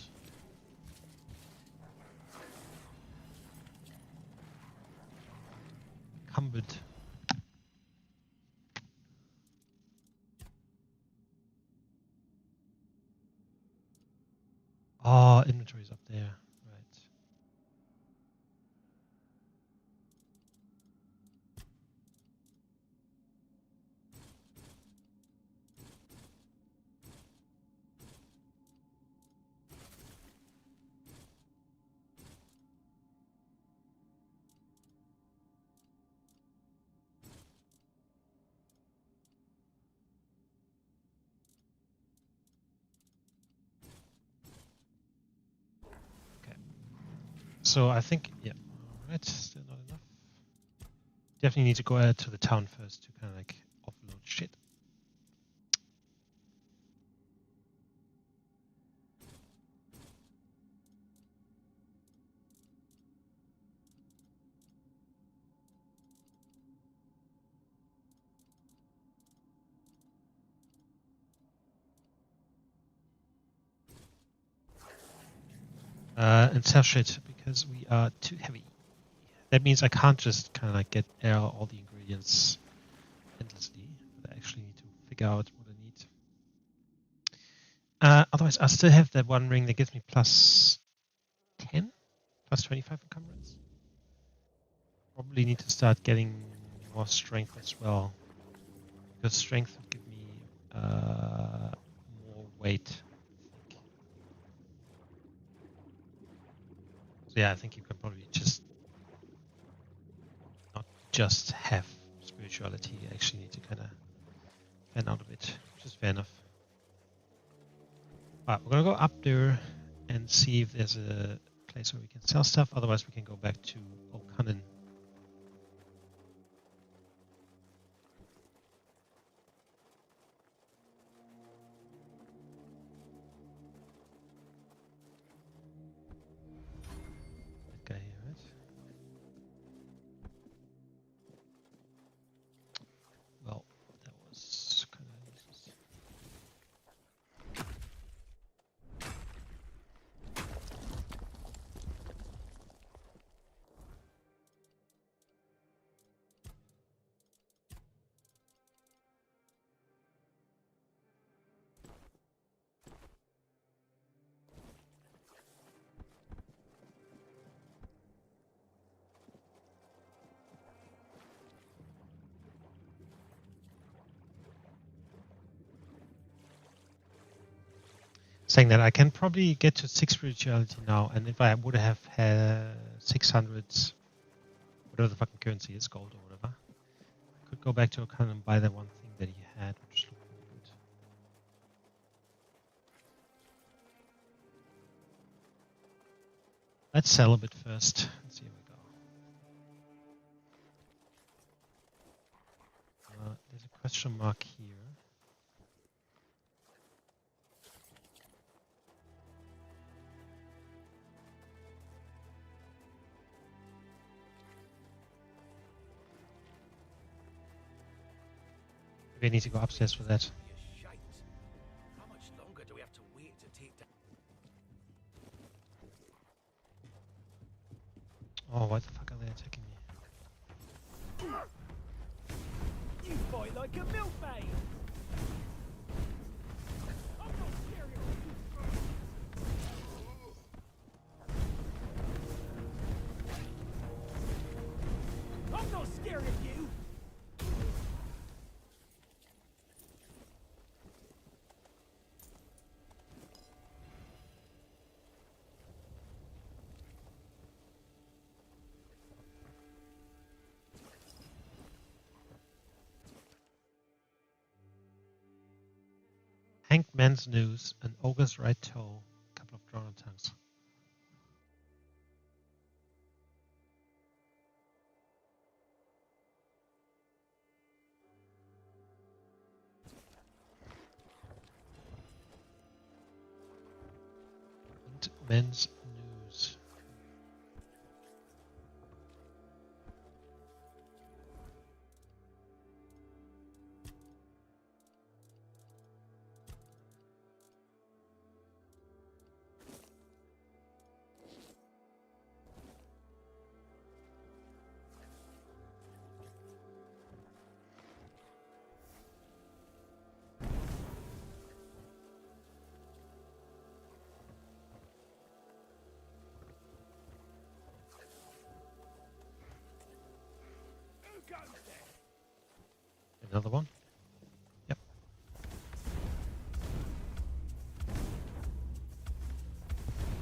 [SPEAKER 1] Cumbered. Oh, inventory's up there. Right. So I think, yeah, alright, still not enough. Definitely need to go to the town first to kind of like offload shit. And sell shit because we are too heavy. That means I can't just kind of like get all the ingredients endlessly. But I actually need to figure out what I need. Otherwise, I still have that one ring that gives me plus 10, plus 25 encumbrance. Probably need to start getting more strength as well. Because strength would give me more weight, I think. So yeah, I think you can probably just not just have spirituality. You actually need to kind of fan out a bit, which is fair enough. Alright, we're gonna go up there and see if there's a place where we can sell stuff. Otherwise, we can go back to O'Connor. That guy here, right? Well, that was kind of useless. Saying that I can probably get to 6 spirituality now, and if I would have had 600, whatever the fucking currency is, gold or whatever, I could go back to O'Connor and buy that one thing that he had, which looked really good. Let's sell a bit first and see how we go. There's a question mark here. Maybe I need to go upstairs for that.
[SPEAKER 5] How much longer do we have to wait to take down?
[SPEAKER 1] Oh, why the fuck are they attacking me?
[SPEAKER 5] You fight like a milkmaid! I'm not scared of you! I'm not scared of you!
[SPEAKER 1] Hanged man's news, an ogre's right toe, a couple of drawn tongues. And men's news. Another one? Yep.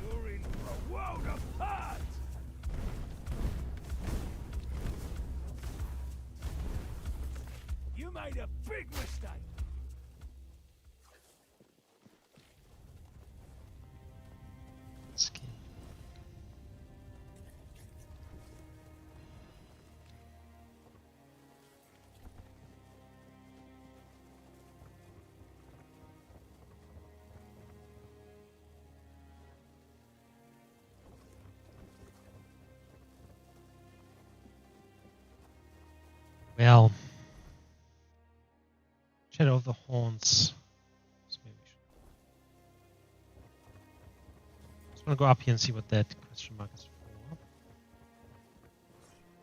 [SPEAKER 5] You're in for a world apart! You made a big mistake!
[SPEAKER 1] Ski. Well, Shadow of the Horns. So maybe we should I'll go up here and see what that question mark is for.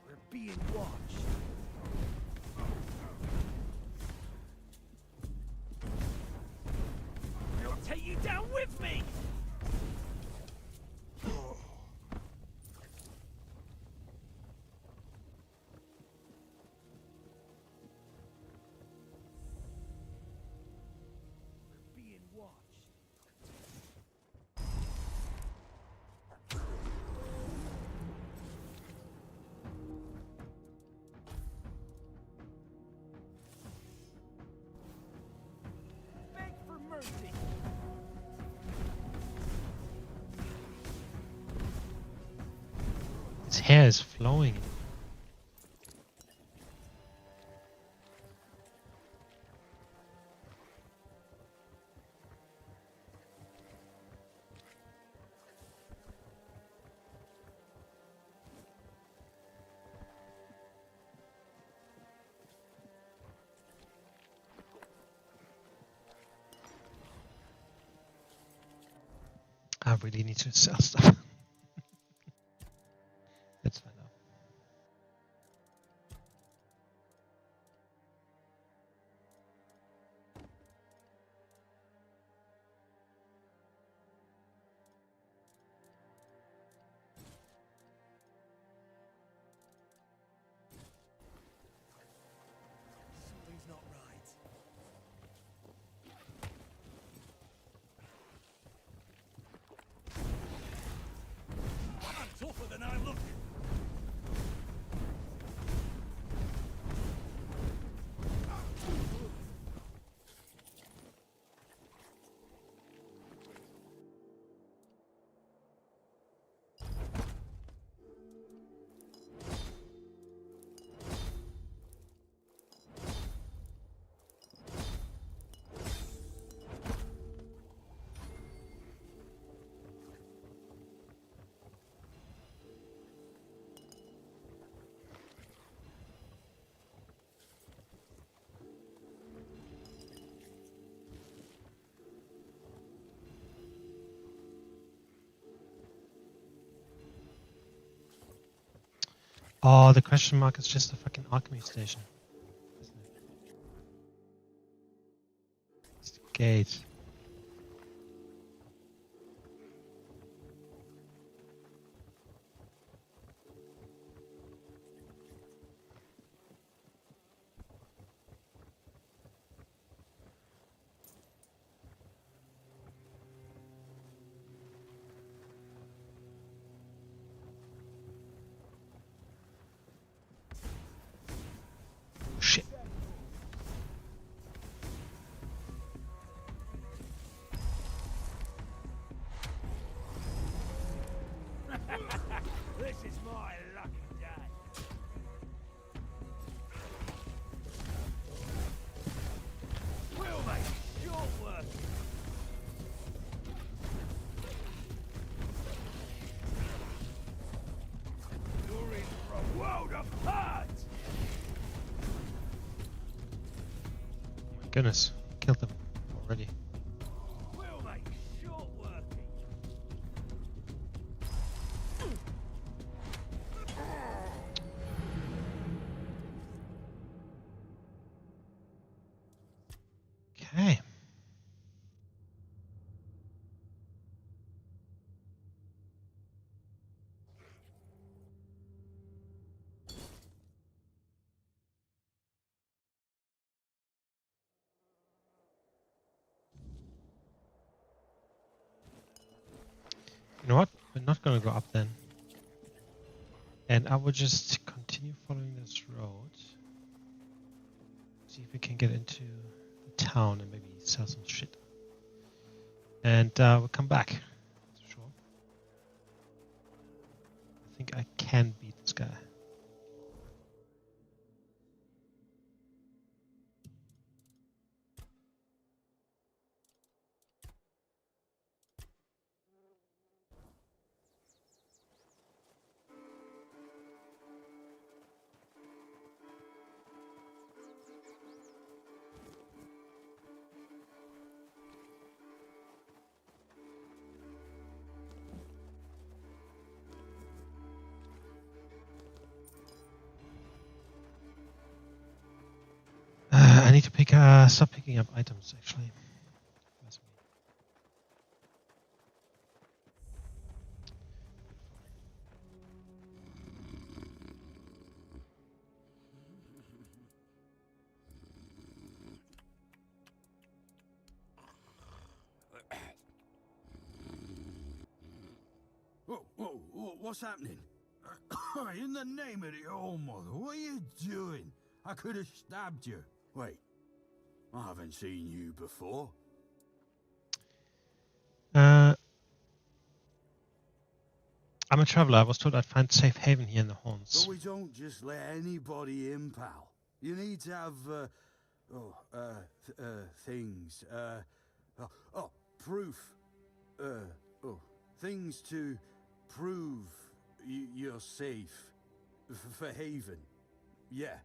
[SPEAKER 5] We're being watched. I'll take you down with me! We're being watched. Beg for mercy.
[SPEAKER 1] His hair is flowing. I really need to sell stuff. Let's find out.
[SPEAKER 5] Something's not right. I'm tougher than I look.
[SPEAKER 1] Oh, the question mark is just a fucking alchemy station. Isn't it? It's the gate. Shit.
[SPEAKER 5] This is my lucky day. We'll make it short work. You're in for a world apart.
[SPEAKER 1] My goodness, killed them already.
[SPEAKER 5] We'll make it short working.
[SPEAKER 1] Okay. You know what? We're not going to go up then. And I will just continue following this road. See if we can get into the town and maybe sell some shit. And we'll come back. That's for sure. I think I can beat this guy. need to stop picking up items, actually. Where's me?
[SPEAKER 4] What's happening? In the name of the old mother, what are you doing? I could have stabbed you. Wait, I haven't seen you before.
[SPEAKER 1] I'm a traveler. I was told I'd find safe haven here in the Horns.
[SPEAKER 4] But we don't just let anybody in, pal. You need to have, things, proof. Things to prove you're safe. For haven. Yeah.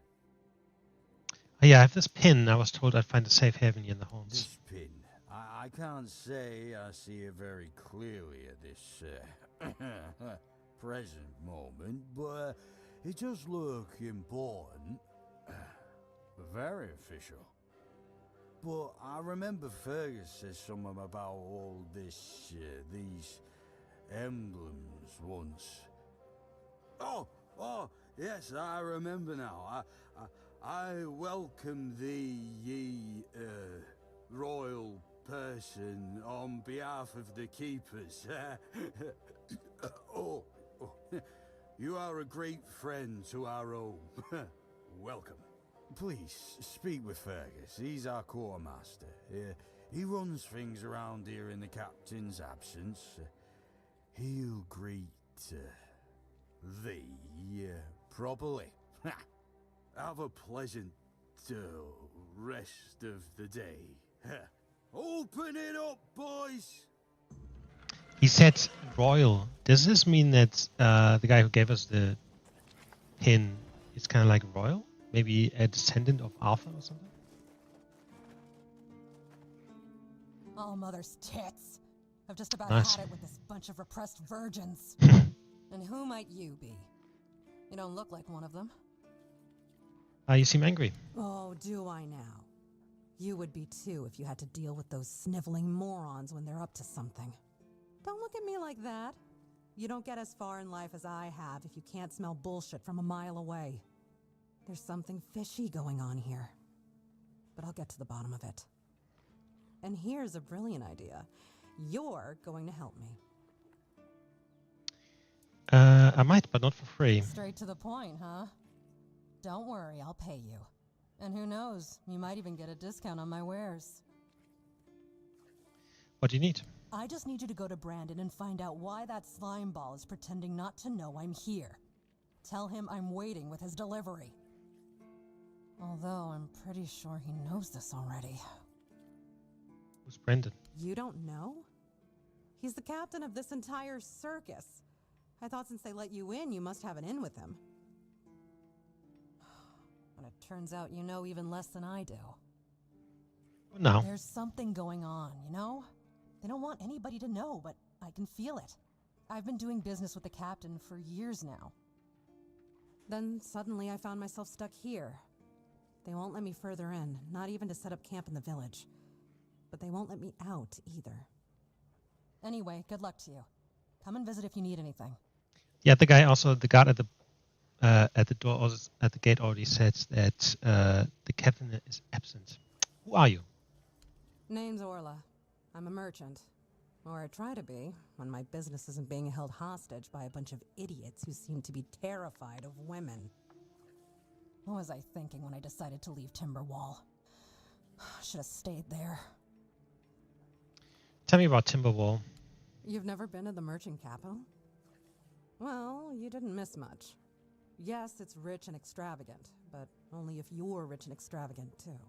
[SPEAKER 1] Oh, yeah, I have this pin. I was told I'd find a safe haven here in the Horns.
[SPEAKER 4] This pin. I can't say I see it very clearly at this present moment, but it does look important. Very official. But I remember Fergus said something about all this, these emblems once. Oh, yes, I remember now. I welcome thee, ye, royal person, on behalf of the keepers. You are a great friend to our home. Welcome. Please, speak with Fergus. He's our quartermaster. He runs things around here in the captain's absence. He'll greet thee properly. Have a pleasant rest of the day. Open it up, boys!
[SPEAKER 1] He said royal. Does this mean that the guy who gave us the pin is kind of like royal? Maybe a descendant of Arthur or something?
[SPEAKER 7] All mother's tits. I've just about
[SPEAKER 1] Nice.
[SPEAKER 7] had it with this bunch of repressed virgins. And who might you be? You don't look like one of them.
[SPEAKER 1] You seem angry.
[SPEAKER 7] Oh, do I now? You would be too if you had to deal with those sniveling morons when they're up to something. Don't look at me like that. You don't get as far in life as I have if you can't smell bullshit from a mile away. There's something fishy going on here. But I'll get to the bottom of it. And here's a brilliant idea. You're going to help me.
[SPEAKER 1] I might, but not for free.
[SPEAKER 7] Straight to the point, huh? Don't worry, I'll pay you. And who knows, you might even get a discount on my wares.
[SPEAKER 1] What do you need?
[SPEAKER 7] I just need you to go to Brandon and find out why that slime ball is pretending not to know I'm here. Tell him I'm waiting with his delivery. Although I'm pretty sure he knows this already.
[SPEAKER 1] Who's Brendan?
[SPEAKER 7] You don't know? He's the captain of this entire circus. I thought since they let you in, you must have an in with him. But it turns out you know even less than I do.
[SPEAKER 1] Oh, no.
[SPEAKER 7] There's something going on, you know? They don't want anybody to know, but I can feel it. I've been doing business with the captain for years now. Then suddenly I found myself stuck here. They won't let me further in, not even to set up camp in the village. But they won't let me out either. Anyway, good luck to you. Come and visit if you need anything.
[SPEAKER 1] Yeah, the guard at the door, also, at the gate, already said that the captain is absent. Who are you?
[SPEAKER 7] Name's Orla. I'm a merchant. Or I try to be, when my business isn't being held hostage by a bunch of idiots who seem to be terrified of women. What was I thinking when I decided to leave Timberwall? Should have stayed there.
[SPEAKER 1] Tell me about Timberwall.
[SPEAKER 7] You've never been to the merchant capital? Well, you didn't miss much. Yes, it's rich and extravagant, but only if you're rich and extravagant too.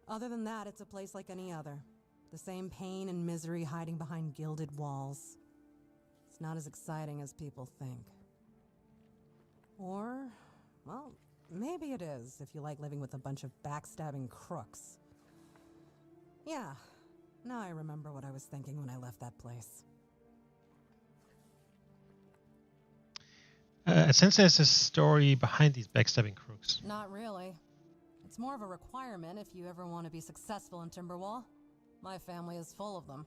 [SPEAKER 7] Other than that, it's a place like any other. The same pain and misery hiding behind gilded walls. It's not as exciting as people think. Or, well, maybe it is if you like living with a bunch of backstabbing crooks. Yeah, now I remember what I was thinking when I left that place.
[SPEAKER 1] Since there's a story behind these backstabbing crooks.
[SPEAKER 7] Not really. It's more of a requirement if you ever want to be successful in Timberwall. My family is full of them.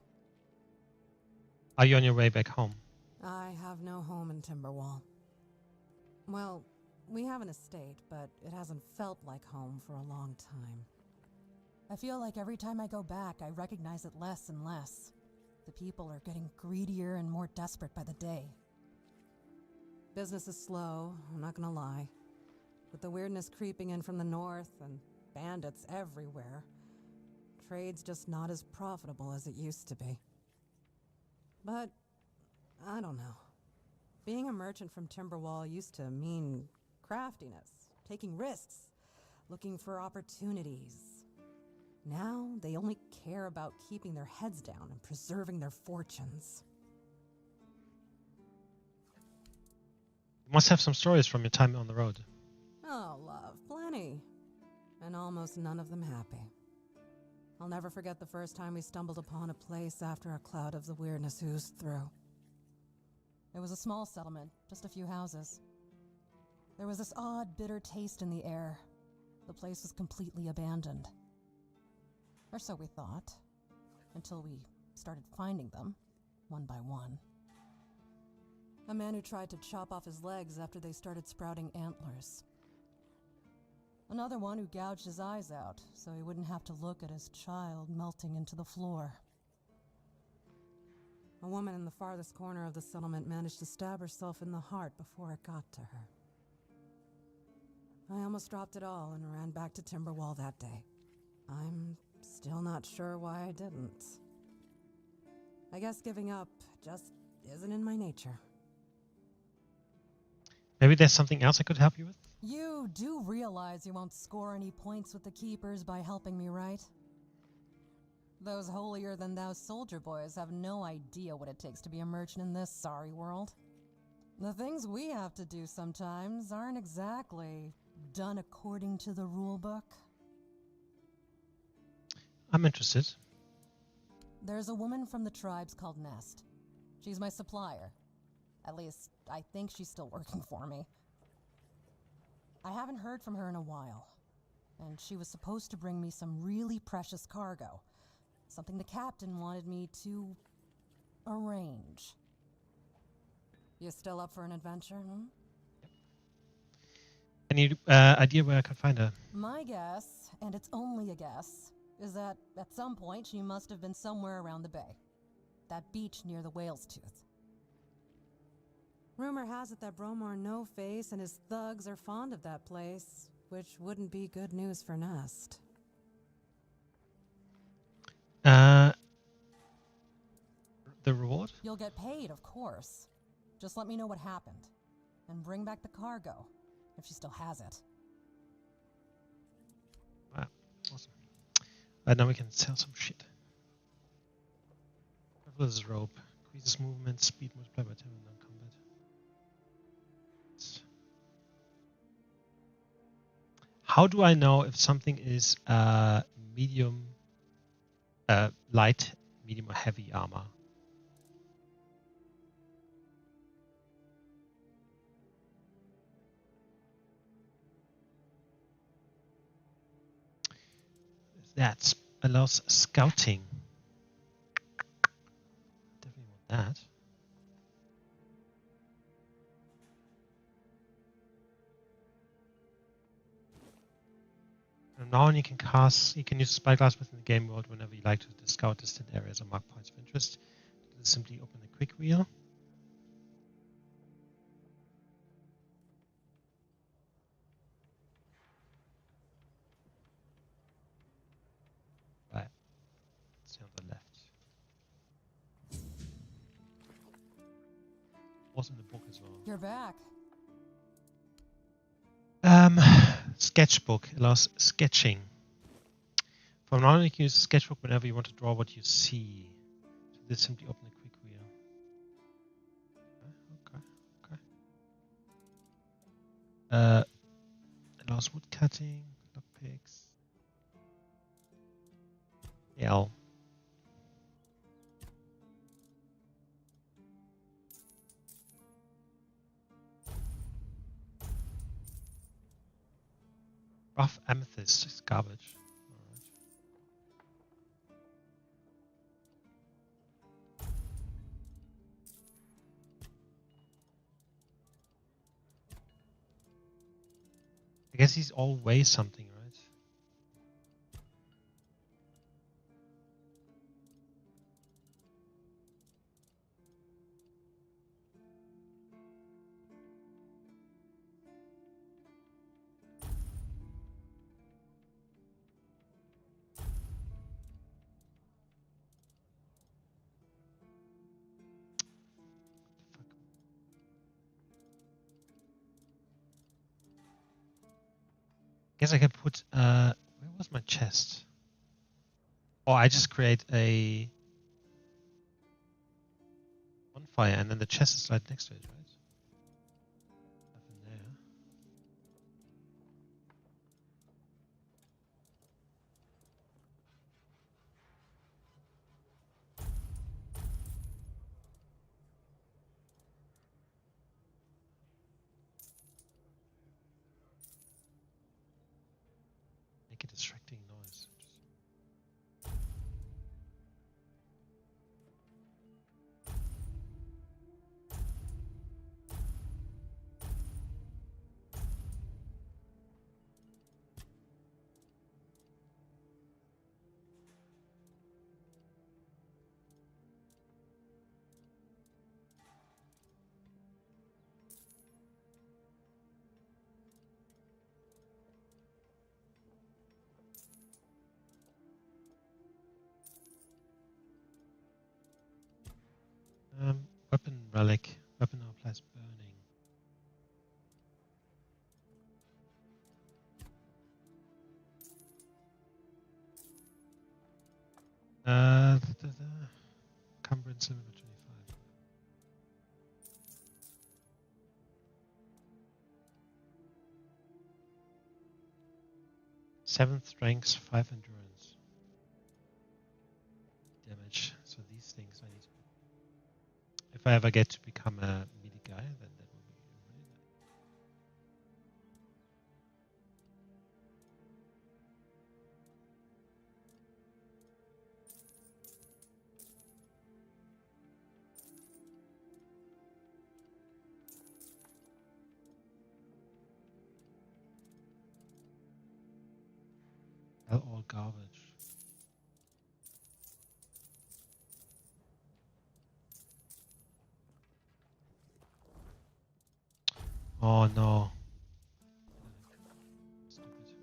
[SPEAKER 1] Are you on your way back home?
[SPEAKER 7] I have no home in Timberwall. Well, we have an estate, but it hasn't felt like home for a long time. I feel like every time I go back, I recognize it less and less. The people are getting greedier and more desperate by the day. Business is slow, I'm not gonna lie. With the weirdness creeping in from the north and bandits everywhere, trade's just not as profitable as it used to be. But, I don't know. Being a merchant from Timberwall used to mean craftiness, taking risks, looking for opportunities. Now, they only care about keeping their heads down and preserving their fortunes.
[SPEAKER 1] You must have some stories from your time on the road.
[SPEAKER 7] Oh, love, plenty. And almost none of them happy. I'll never forget the first time we stumbled upon a place after a cloud of the weirdness oozed through. It was a small settlement, just a few houses. There was this odd, bitter taste in the air. The place was completely abandoned. Or so we thought, until we started finding them, one by one. A man who tried to chop off his legs after they started sprouting antlers. Another one who gouged his eyes out so he wouldn't have to look at his child melting into the floor. A woman in the farthest corner of the settlement managed to stab herself in the heart before it got to her. I almost dropped it all and ran back to Timberwall that day. I'm still not sure why I didn't. I guess giving up just isn't in my nature.
[SPEAKER 1] Maybe there's something else I could help you with?
[SPEAKER 7] You do realize you won't score any points with the Keepers by helping me, right? Those holier-than-thou soldier boys have no idea what it takes to be a merchant in this sorry world. The things we have to do sometimes aren't exactly done according to the rulebook.
[SPEAKER 1] I'm interested.
[SPEAKER 7] There's a woman from the tribes called Nest. She's my supplier. At least, I think she's still working for me. I haven't heard from her in a while, and she was supposed to bring me some really precious cargo. Something the captain wanted me to arrange. You still up for an adventure,
[SPEAKER 1] Any idea where I could find her?
[SPEAKER 7] My guess, and it's only a guess, is that at some point she must have been somewhere around the bay. That beach near the Whale's Tooth. Rumor has it that Bromar No-Face and his thugs are fond of that place, which wouldn't be good news for Nest.
[SPEAKER 1] The reward?
[SPEAKER 7] You'll get paid, of course. Just let me know what happened. And bring back the cargo, if she still has it.
[SPEAKER 1] Wow, awesome. Right, now we can sell some shit. Traveler's rope. Increases movement, speed multiplied by 10 in non-combat. How do I know if something is medium, light, medium, or heavy armor? That allows scouting. Definitely want that. And now you can use spyglass within the game world whenever you like to scout distant areas or mark points of interest. Simply open the quick wheel. Right. See on the left. Also in the book as well.
[SPEAKER 7] You're back.
[SPEAKER 1] Sketchbook allows sketching. From now on, you can use a sketchbook whenever you want to draw what you see. So this simply open the quick wheel. Okay. Allows wood cutting, lockpicks. L. Rough amethyst is garbage. Alright. I guess he's always something, right? Guess I can put where was my chest? Oh, I just create a bonfire and then the chest is right next to it, right? Nothing there. Make a distracting noise. Weapon relic. Weapon applies burning. Cumbrance limit 25. 7th strength, 5 endurance. Damage. So these things I need to. If I ever get to become a melee guy, then that will be really nice. All garbage. Oh no. Stupid.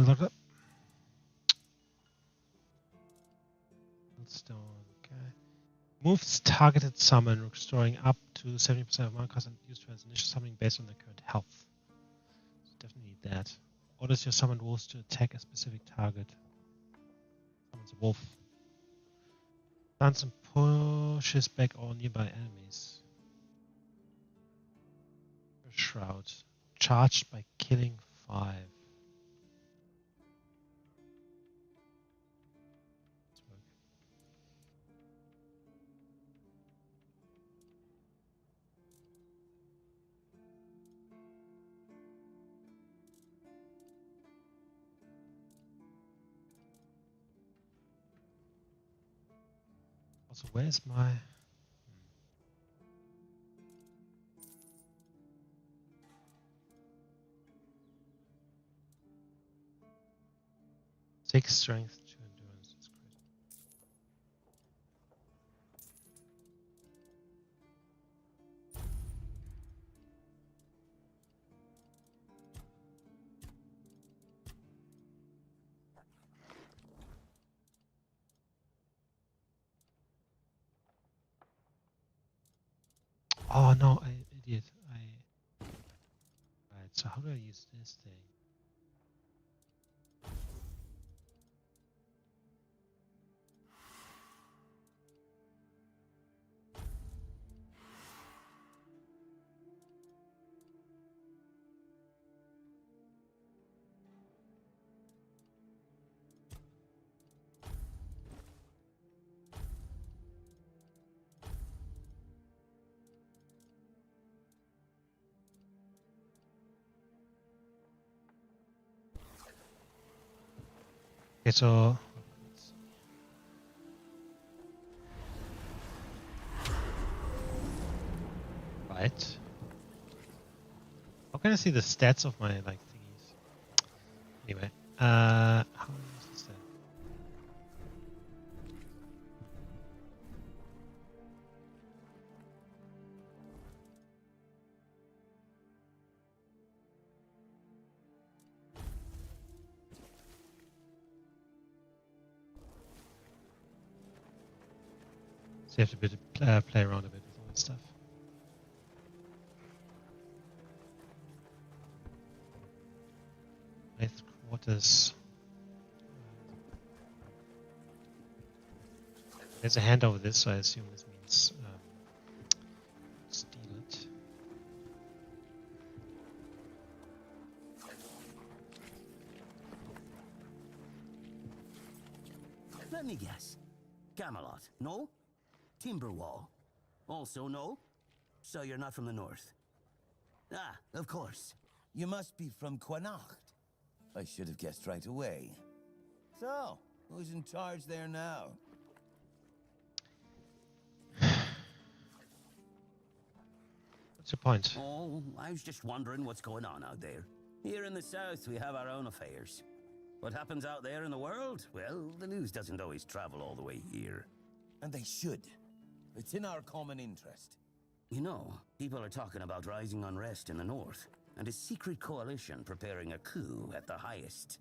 [SPEAKER 1] Look up. Stone, okay. Moves targeted summon, restoring up to 70% of mana cost and used for its initial summoning based on their current health. So definitely need that. Orders your summoned wolves to attack a specific target. Summons a wolf. Stuns and pushes back all nearby enemies. Shroud. Charged by killing 5. Also, where's my... 6 strength, 2 endurance. That's great. Oh no, I idiot. Right, so how do I use this thing? Okay, so right. How can I see the stats of my like thingies? Anyway, how do I use this then? So you have to play around a bit with all that stuff. Ninth quarters. There's a hand over this, so I assume this means steal it.
[SPEAKER 8] Let me guess. Camelot, no? Timberwall, also no? So you're not from the north? Ah, of course.
[SPEAKER 9] You must be from Quanacht. I should have guessed right away. So, who's in charge there now?
[SPEAKER 1] What's your point?
[SPEAKER 8] Oh, I was just wondering what's going on out there. Here in the south, we have our own affairs. What happens out there in the world? Well, the news doesn't always travel all the way here.
[SPEAKER 9] And they should. It's in our common interest.
[SPEAKER 8] You know, people are talking about rising unrest in the north, and a secret coalition preparing a coup at the highest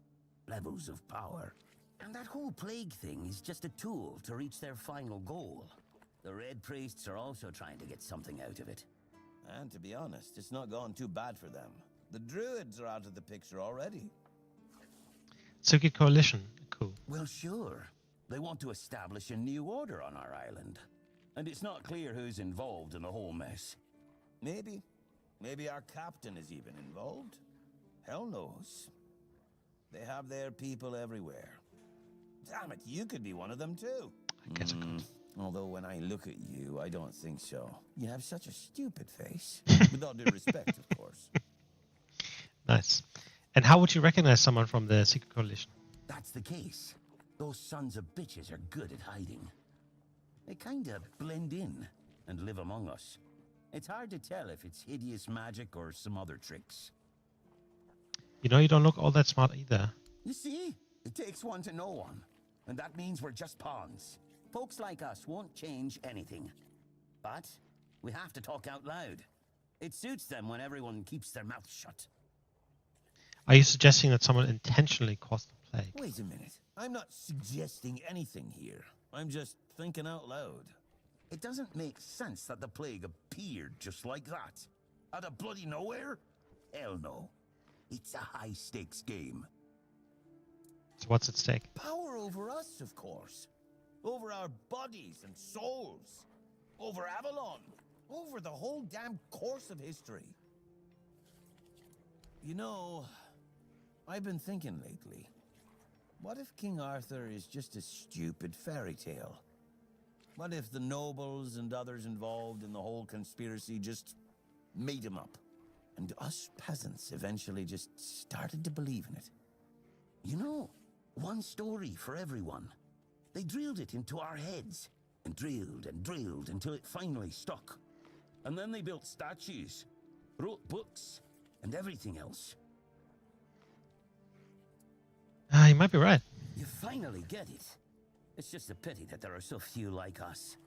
[SPEAKER 8] levels of power. And that whole plague thing is just a tool to reach their final goal. The Red Priests are also trying to get something out of it.
[SPEAKER 9] And to be honest, it's not gone too bad for them. The Druids are out of the picture already.
[SPEAKER 1] Secret coalition. Cool.
[SPEAKER 8] Well, sure. They want to establish a new order on our island. And it's not clear who's involved in the whole mess.
[SPEAKER 9] Maybe. Maybe our captain is even involved. Hell knows. They have their people everywhere. Damn it, you could be one of them too.
[SPEAKER 1] I guess I could.
[SPEAKER 9] Although when I look at you, I don't think so. You have such a stupid face. With all due respect, of course.
[SPEAKER 1] Nice. And how would you recognize someone from the secret coalition?
[SPEAKER 8] That's the case. Those sons of bitches are good at hiding. They kinda blend in and live among us. It's hard to tell if it's hideous magic or some other tricks.
[SPEAKER 1] You know, you don't look all that smart either.
[SPEAKER 8] You see? It takes one to know one. And that means we're just pawns. Folks like us won't change anything. But we have to talk out loud. It suits them when everyone keeps their mouth shut.
[SPEAKER 1] Are you suggesting that someone intentionally caused the plague?
[SPEAKER 9] Wait a minute. I'm not suggesting anything here. I'm just thinking out loud.
[SPEAKER 8] It doesn't make sense that the plague appeared just like that. Out of bloody nowhere? Hell no. It's a high-stakes game.
[SPEAKER 1] So what's at stake?
[SPEAKER 9] Power over us, of course. Over our bodies and souls. Over Avalon. Over the whole damn course of history. You know, I've been thinking lately. What if King Arthur is just a stupid fairy tale? What if the nobles and others involved in the whole conspiracy just made him up? And us peasants eventually just started to believe in it.
[SPEAKER 8] You know, one story for everyone. They drilled it into our heads, and drilled until it finally stuck. And then they built statues, wrote books, and everything else.
[SPEAKER 1] You might be right.
[SPEAKER 8] You finally get it. It's just a pity that there are so few like us.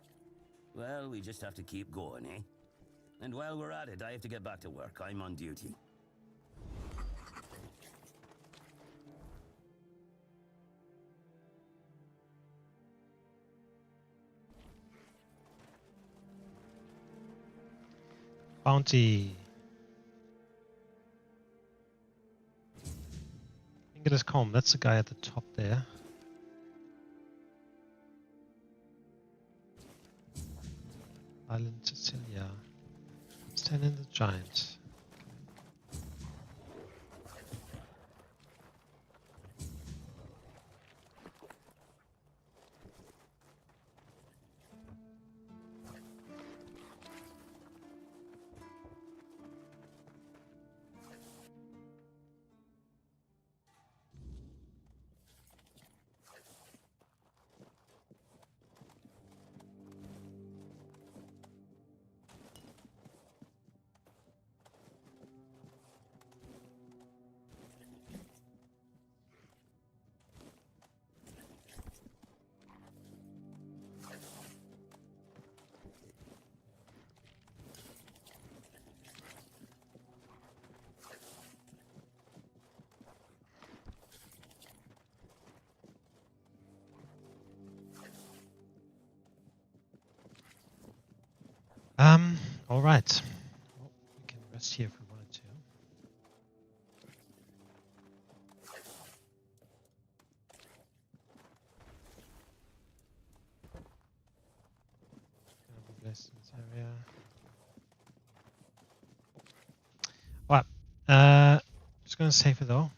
[SPEAKER 8] Well, we just have to keep going, eh? And while we're at it, I have to get back to work. I'm on duty.
[SPEAKER 1] Bounty. Ingetus Comb, that's the guy at the top there. Island Sicilia. Stand in the Giant. All right. Well, we can rest here if we wanted to. Gonna be blessed in this area. Well, just gonna save it though.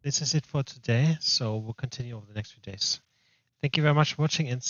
[SPEAKER 1] This is it for today, so we'll continue over the next few days. Thank you very much for watching and see